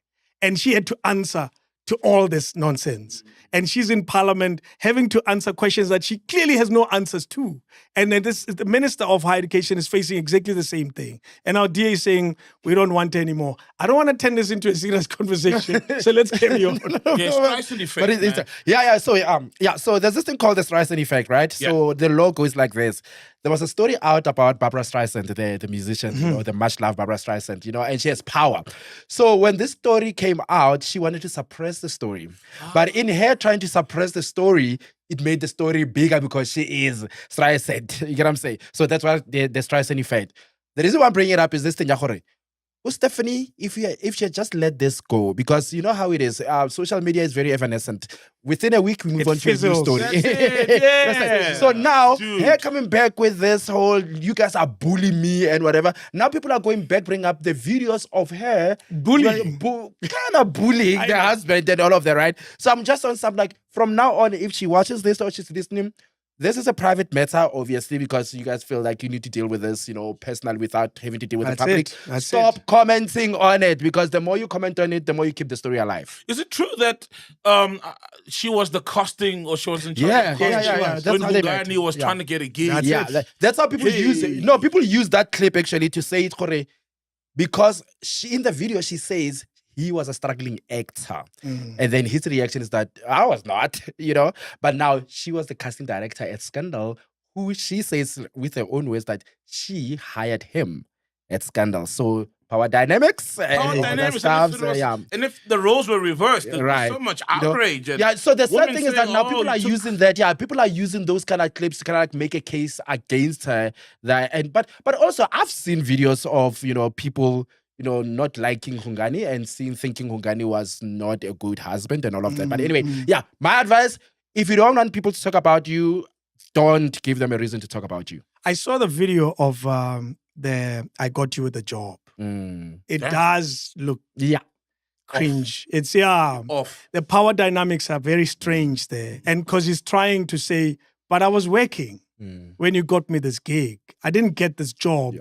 And she had to answer to all this nonsense. And she's in parliament having to answer questions that she clearly has no answers to. And then the Minister of Higher Education is facing exactly the same thing. And our DA is saying, we don't want her anymore. I don't want to turn this into a serious conversation. So let's carry on. Streisand effect, So there's this thing called the Streisand effect, right? Yeah. So the logo is like this. There was a story out about Barbara Streisand, the musician, the much-loved Barbara Streisand, and she has power. So when this story came out, she wanted to suppress the story. But in her trying to suppress the story, it made the story bigger because she is Streisand. You get what I'm saying? So that's why the Streisand effect. The reason why I'm bringing it up is this thing, Yahore. Oh, Stephanie, if you had just let this go, because you know how it is, social media is very evanescent. Within a week, we move on to a new story. That's it, yeah. So now, Dude. her coming back with this whole, you guys are bullying me and whatever. Now people are going back, bring up the videos of her Bullying. kind of bullying the husband and all of that, right? So I'm just on some like, from now on, if she watches this or she's listening, this is a private matter, obviously, because you guys feel like you need to deal with this, personally, without having to deal with the public. Stop commenting on it, because the more you comment on it, the more you keep the story alive. Is it true that she was the casting, or she was in charge? Yeah. That's when Hungani was trying to get a gig. That's how people use it. No, people use that clip actually to say it, Kore, because in the video she says he was a struggling actor. And then his reaction is that I was not, But now she was the casting director at Scandal, who she says with her own words that she hired him at Scandal. So power dynamics. And if the roles were reversed, there was so much outrage. So the sad thing is that now people are using that. Yeah, people are using those kind of clips to kind of like make a case against her. But also I've seen videos of people not liking Hungani and thinking Hungani was not a good husband and all of that. But anyway, my advice, if you don't want people to talk about you, don't give them a reason to talk about you. I saw the video of the I Got You With the Job. It does look cringe. It's off. The power dynamics are very strange there. And because he's trying to say, but I was working when you got me this gig. I didn't get this job.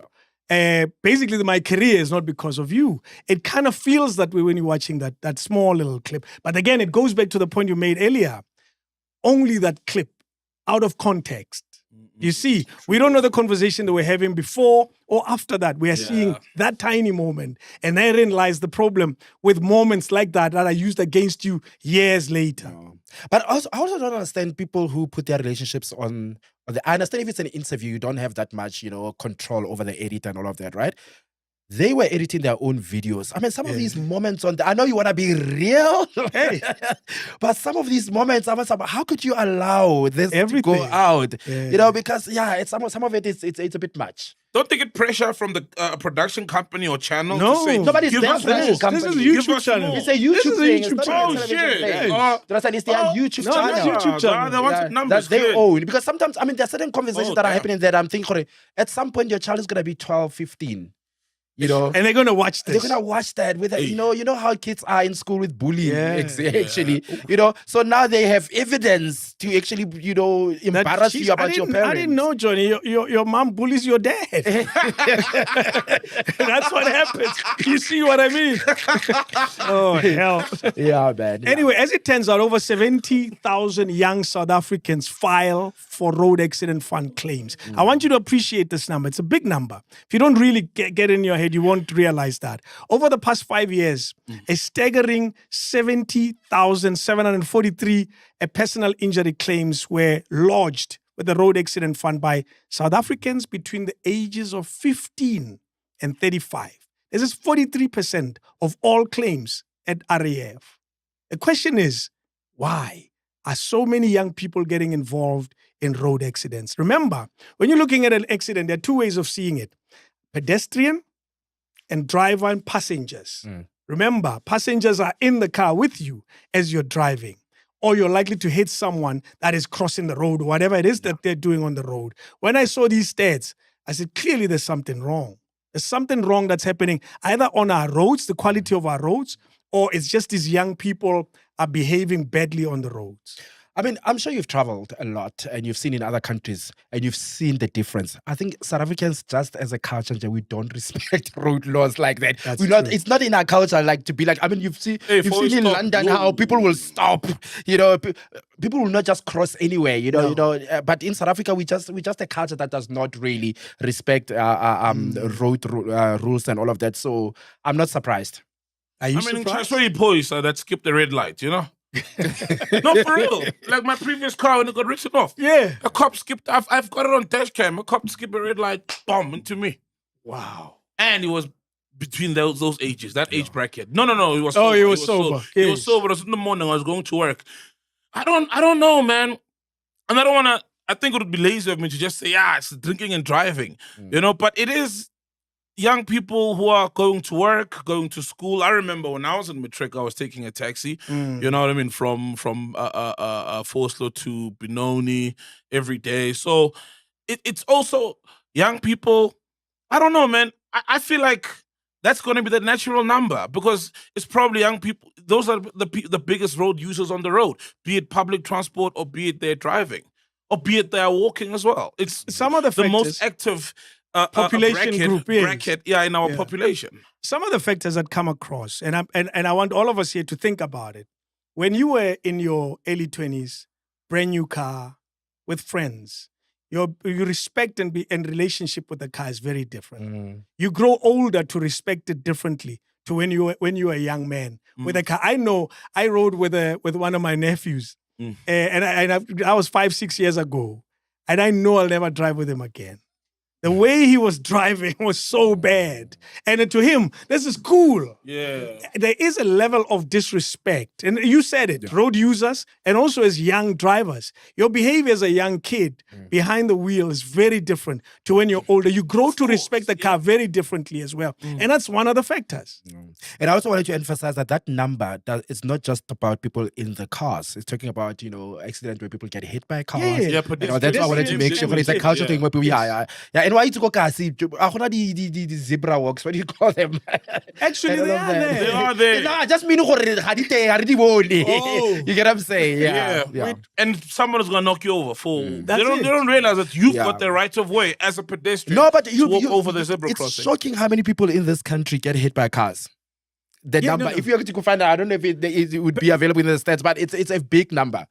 Basically, my career is not because of you. It kind of feels that way when you're watching that small little clip. But again, it goes back to the point you made earlier. Only that clip, out of context. You see, we don't know the conversation they were having before or after that. We are seeing that tiny moment. And therein lies the problem with moments like that are used against you years later. But I also don't understand people who put their relationships on I understand if it's an interview, you don't have that much, control over the edit and all of that, right? They were editing their own videos. I mean, some of these moments I know you want to be real, but some of these moments, how could you allow this to go out? Because some of it it's a bit much. Don't take it pressure from the production company or channel. No, to say, nobody's there. This is a YouTube channel. It's a YouTube thing. It's Oh shit! It's their YouTube channel. It's YouTube channel. They want numbers. That's their own. Because sometimes, there are certain conversations that are happening that I'm thinking, at some point your child is going to be 12, 15. And they're going to watch this. They're going to watch that with, you know how kids are in school with bullying, actually. So now they have evidence to actually, embarrass you about your parents. I didn't know, Johnny. Your mom bullies your dad. That's what happens. You see what I mean? Oh, hell. Yeah, man. Anyway, as it turns out, over 70,000 young South Africans file for road accident fund claims. I want you to appreciate this number. It's a big number. If you don't really get in your head, you won't realize that. Over the past 5 years, a staggering 70,743 personal injury claims were lodged with the Road Accident Fund by South Africans between the ages of 15 and 35. This is 43% of all claims at RAF. The question is, why are so many young people getting involved in road accidents? Remember, when you're looking at an accident, there are two ways of seeing it. Pedestrian and driver and passengers. Remember, passengers are in the car with you as you're driving, or you're likely to hit someone that is crossing the road, whatever it is that they're doing on the road. When I saw these stats, I said, clearly there's something wrong. There's something wrong that's happening either on our roads, the quality of our roads, or it's just these young people are behaving badly on the roads. I mean, I'm sure you've traveled a lot and you've seen in other countries and you've seen the difference. I think South Africans, just as a culture, we don't respect road laws like that. It's not in our culture to be like, I mean, you've seen in London how people will stop, people will not just cross anywhere, but in South Africa, we just a culture that does not really respect road rules and all of that. So I'm not surprised. Are you surprised? It's really boys that skip the red light, No, for real. Like my previous car when it got written off. Yeah. A cop skipped. I've got it on dash cam. A cop skipped a red light, bomb into me. Wow. And it was between those ages, that age bracket. No. He was. He was sober. He was sober. It was in the morning. I was going to work. I don't know, man. And I don't want to. I think it would be lazy of me to just say, it's drinking and driving. But it is young people who are going to work, going to school. I remember when I was in Matric, I was taking a taxi. You know what I mean, from Forslow to Benoni every day. So it's also young people. I don't know, man. I feel like that's going to be the natural number because it's probably young people. Those are the biggest road users on the road, be it public transport or be it they're driving or be it they're walking as well. It's some of the most active population bracket in our population. Some of the factors that come across, and I want all of us here to think about it. When you were in your early 20s, brand new car with friends, your respect and relationship with the car is very different. You grow older to respect it differently to when you were a young man with a car. I know I rode with one of my nephews, and I was 5-6 years ago, and I know I'll never drive with him again. The way he was driving was so bad. And to him, this is cool. Yeah. There is a level of disrespect. And you said it, road users and also as young drivers. Your behavior as a young kid behind the wheel is very different to when you're older. You grow to respect the car very differently as well. And that's one of the factors. And I also wanted to emphasize that number, it's not just about people in the cars. It's talking about, accidents where people get hit by cars. Yeah. That's why I wanted to make sure it's a culture thing where people, And why you go kasi? The zebra walks. What do you call them? Actually, they are there. No, just mean you get what I'm saying? Yeah. And someone is gonna knock you over for. They don't realize that you've got the right of way as a pedestrian. No, but you walk over the zebra it's crossing. Shocking how many people in this country get hit by cars. The number, if you were to find out, I don't know if it would be available in the stats, but it's a big number.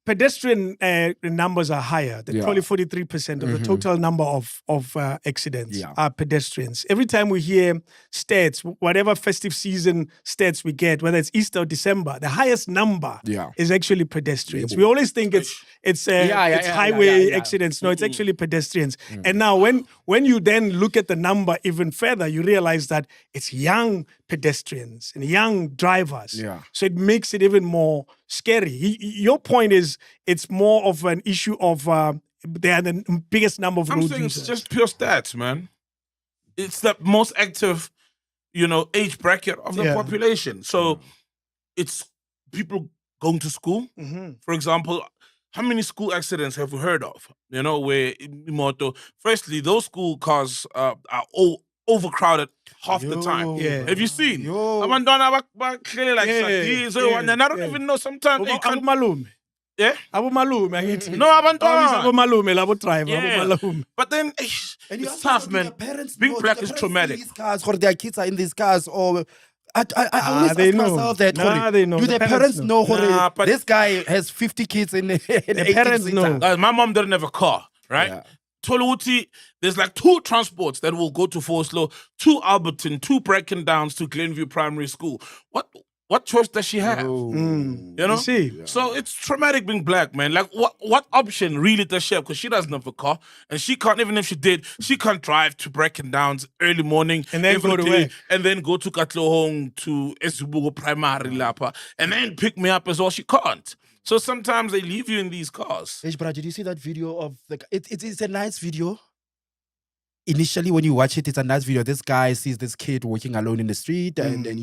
Pedestrian numbers are higher. Probably 43% of the total number of accidents are pedestrians. Every time we hear stats, whatever festive season stats we get, whether it's Easter or December, the highest number is actually pedestrians. We always think it's highway accidents. No, it's actually pedestrians. And now when you then look at the number even further, you realize that it's young pedestrians and young drivers. So it makes it even more scary. Your point is it's more of an issue of they are the biggest number of road users. It's just pure stats, man. It's the most active, age bracket of the population. So it's people going to school. For example, how many school accidents have we heard of? Where firstly, those school cars are all overcrowded half the time. Have you seen? Abantwana clearly like sardines, and I don't even know sometimes they can't. Yeah? Abomalume, angithi. No, abantwana. Abomalume labo driver, abomalume. But then it's tough, man. Being black is traumatic. These cars, or their kids are in these cars, or I always ask myself that. They know. Do the parents know? But this guy has 50 kids in the parents know. My mom didn't have a car, right? Yeah. Toluti, there's like 2 transports that will go to Forslow, 2 Alberton, 2 Brackendowns to Glenview Primary School. What choice does she have? You see? So it's traumatic being black, man. Like, what option really does she have? Because she doesn't have a car, and she can't, even if she did, she can't drive to Brackendowns early morning and then go to work, and then go to Katlohong to Esibugo Primary Lapa, and then pick me up as well. She can't. So sometimes they leave you in these cars. Hey, brother, did you see that video of it's a nice video. Initially, when you watch it, it's a nice video. This guy sees this kid walking alone in the street, and then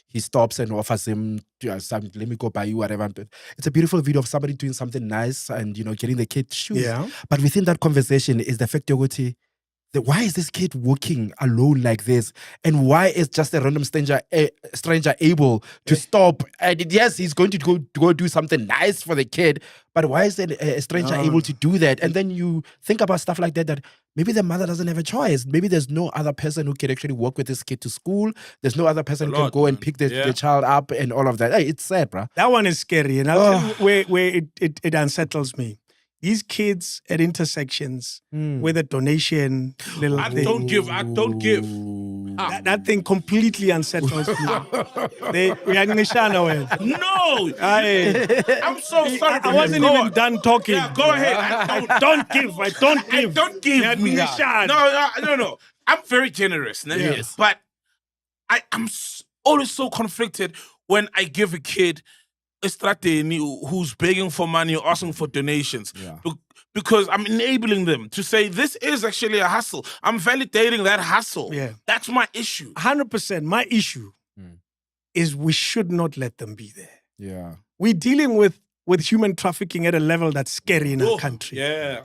he stops and offers him some. Let me go buy you whatever. It's a beautiful video of somebody doing something nice and getting the kid shoes. Yeah. But within that conversation is the fact why is this kid walking alone like this? And why is just a random stranger able to stop? And yes, he's going to go do something nice for the kid, but why is a stranger able to do that? And then you think about stuff like that maybe the mother doesn't have a choice. Maybe there's no other person who can actually walk with this kid to school. There's no other person who can go and pick the child up and all of that. Hey, it's sad, bro. That one is scary. And I'll tell you where it unsettles me. These kids at intersections with a donation little I thing. don't give. That thing completely unsettles me. No! I'm so sorry. I wasn't even done talking. Yeah, go ahead. I don't give. Don't give me. No. I'm very generous. Yes. But I'm always so conflicted when I give a kid a strategy who's begging for money or asking for donations. Yeah. because I'm enabling them to say this is actually a hustle. I'm validating that hustle. Yeah. That's my issue. 100%. My issue is we should not let them be there. Yeah. We're dealing with human trafficking at a level that's scary in our country. Yeah.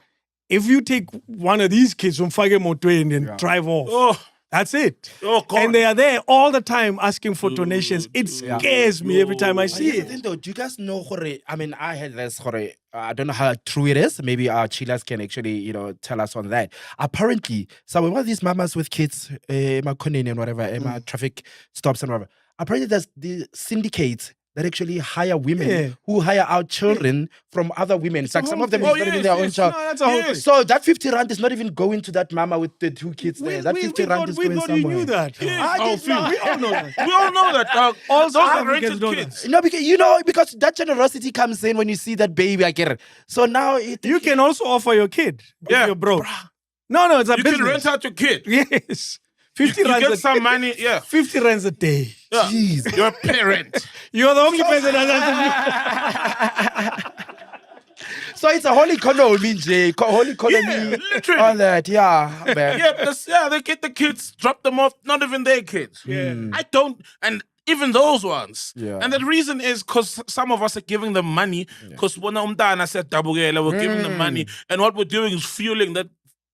If you take one of these kids from Fage Motweni and drive off, that's it. Oh, God. And they are there all the time asking for donations. It scares me every time I see it. Though, do you guys know, I mean, I heard this, I don't know how true it is. Maybe our chillers can actually, tell us on that. Apparently, some of these mamas with kids, Makonini and whatever, traffic stops and whatever, apparently there's the syndicates that actually hire women who hire out children from other women. It's like some of them is not even their own child. No, that's a whole thing. So that 50 rand is not even going to that mama with the 2 kids there. That 50 rand is going somewhere. We knew that. Yes. We all know that. We all know that, dog. All those are rented kids. No, because that generosity comes in when you see that baby. I get it. So now you can also offer your kid if you're broke. No, it's a business. You can rent out your kid. Yes. 50 you rands get some money, 50 rands a day. Yeah. Jeez. You're a parent. You're the only person that So it's a whole economy, Jay. Whole economy. Literally. On that, man. They get the kids, drop them off, not even their kids. Yeah. I don't, and even those ones. Yeah. And the reason is because some of us are giving them money, because when I said we're giving them money, and what we're doing is fueling that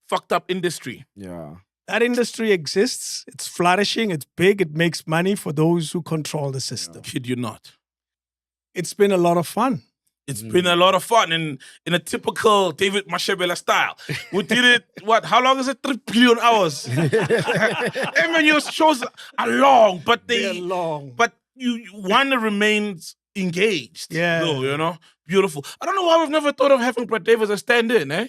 fucked up industry. Yeah. That industry exists. It's flourishing. It's big. It makes money for those who control the system. Kid you not. It's been a lot of fun. It's been a lot of fun in a typical David Mashebela style. We did it, how long is it? 3 billion hours. I mean, your shows are long, but They're long. But you want to remain engaged. Yeah. Though, beautiful. I don't know why we've never thought of having Brad Davis as stand-in, eh?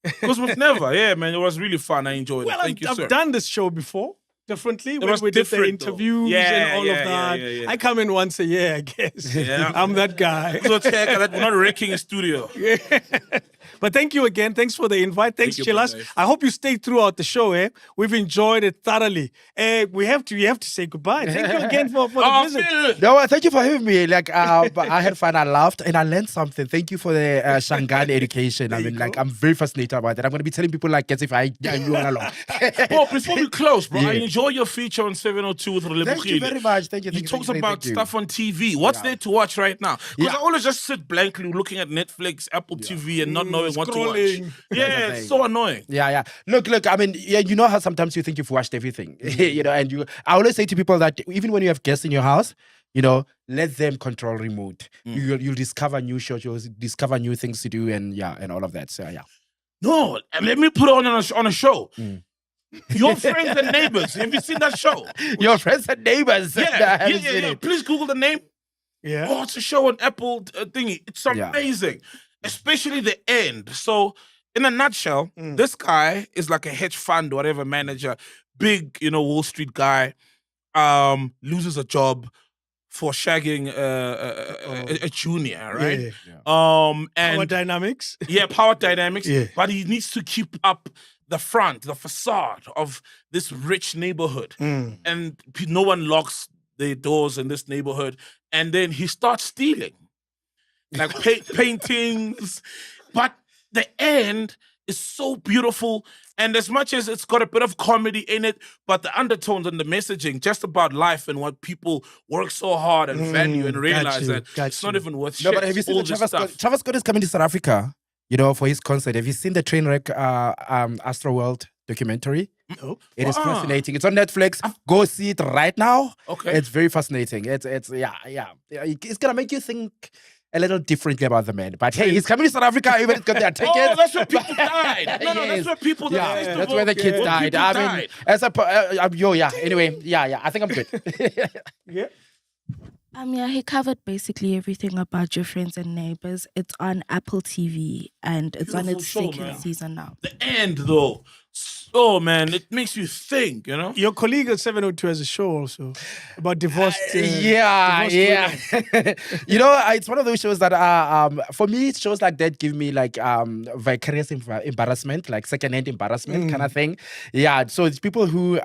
Because we've never. Yeah, man, it was really fun. I enjoyed it. Thank you, sir. I've done this show before. Differently, when was we did the different, though. interviews and all of that. Yeah. I come in once a year, I guess. Yeah. I'm that guy. So check that we're not wrecking a studio. Yeah. But thank you again. Thanks for the invite. Thanks, Thank you, Chilas. brother. I hope you stayed throughout the show. We've enjoyed it thoroughly. You have to say goodbye. Thank you again for the visit. Phil. No, thank you for having me. Like, I had fun. I laughed and I learned something. Thank you for the Shangan education. I mean, I'm very fascinated about that. I'm going to be telling people like, as if I knew all along. Bro, before we close, bro, Yeah. I enjoy your feature on 702 with Relebogile. Thank you very much. Thank you. He Thank talks thank you, about thank you. stuff on TV. What's there to watch right now? Because Yeah. I always just sit blankly looking at Netflix, Apple TV, and not knowing what to watch. scrolling. Yeah, it's so annoying. Yeah. Look, I mean, you know how sometimes you think you've watched everything, and I always say to people that even when you have guests in your house, let them control remote. You'll discover new shows, you'll discover new things to do, and all of that. So, yeah. No, and let me put it on a show. Your Friends and Neighbors. Have you seen that show? Your Friends and Neighbors. I haven't seen Yeah. it. Please Google the name. Yeah. Oh, it's a show on Apple thingy. It's amazing. Especially the end. So, in a nutshell, this guy is like a hedge fund, whatever manager, big, Wall Street guy, loses a job for shagging a junior, right? Yeah. And Power dynamics. power dynamics. Yeah. But he needs to keep up the facade of this rich neighborhood. And no one locks the doors in this neighborhood. And then he starts stealing, like paintings. But the end is so beautiful. And as much as it's got a bit of comedy in it, but the undertones and the messaging just about life and what people work so hard and value and realize that it's not even worth shit. No, but have you seen all that this Travis stuff. Scott? Travis Scott is coming to South Africa, for his concert. Have you seen the Trainwreck Astroworld documentary? Nope. It is fascinating. It's on Netflix. Go see it right now. Okay. It's very fascinating. It's gonna make you think a little differently about the man. But hey, he's coming to South Africa. Everybody's got their tickets. Oh, that's where people died. No, Yes. that's where people died. That's where the kids died. I mean, Anyway, I think I'm good. Yeah. He covered basically everything about Your Friends and Neighbors. It's on Apple TV and it's on Beautiful its show, second man. season now. The end, though. Oh, man, it makes you think, Your colleague at 702 has a show also about divorced. divorced women. It's one of those shows that for me, shows like that give me like vicarious embarrassment, like secondhand embarrassment kind of thing. Yeah, so it's people who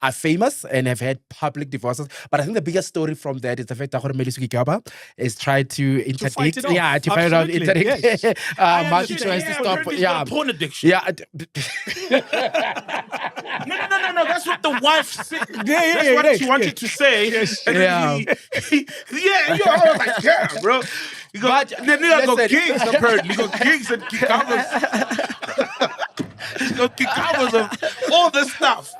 are famous and have had public divorces. But I think the biggest story from that is the fact that Melis Gigaba is trying to interdict. fight it off. Yeah, to fight out Absolutely, interdict. yes. Multi-choice to stop. He's Yeah. got a porn addiction. Yeah. No. That's what the wife said. That's what right. she wanted to say. Yes. And then I was like, yeah, bro. You got, But, then you got listen. gigs, apparently. You got gigs and cucumbers. You got cucumbers of all this stuff.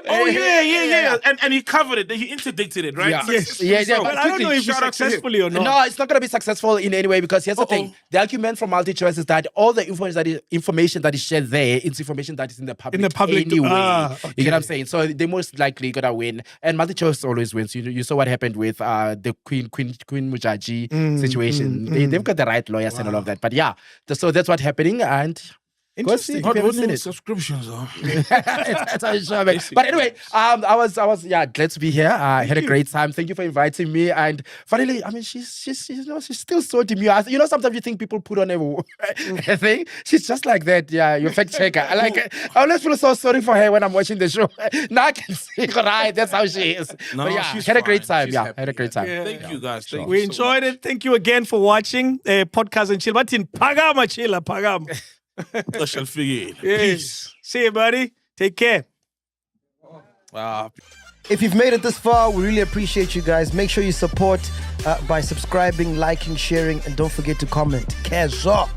Oh, yeah. And he covered it. He interdicted it, right? Yeah. Yes. Yeah, But I don't know if it's Shout out to him. successfully or not. No, it's not going to be successful in any way because here's the thing. The argument from multi-choice is that all the information that is shared there is information that is in the public. Anyway. Okay. You get what I'm saying? So they most likely going to win. And multi-choice always wins. You saw what happened with the Queen Mujaji situation. They've got the right lawyers and all of that. But yeah, so that's what's happening. And Interesting. Go see if you haven't seen it. Subscriptions, though. That's how you show it. But anyway, I was glad to be here. I had a great time. Thank you for inviting me. And finally, I mean, she's still so demure. You know, sometimes you think people put on a thing. She's just like that. Yeah, you're fact checker. I always feel so sorry for her when I'm watching the show. Now I can see, right? That's how she is. No, but yeah, she's had a great fine. time. She's Yeah, happy. had a great time. Yeah. Thank you, guys. Thank We you so enjoyed it. Thank you again for watching Podcast and Chill. But in Pagama Chilla, Pagam. I shall figure it. Yes. See you, buddy. Take care. If you've made it this far, we really appreciate you guys. Make sure you support by subscribing, liking, sharing, and don't forget to comment. Cash up.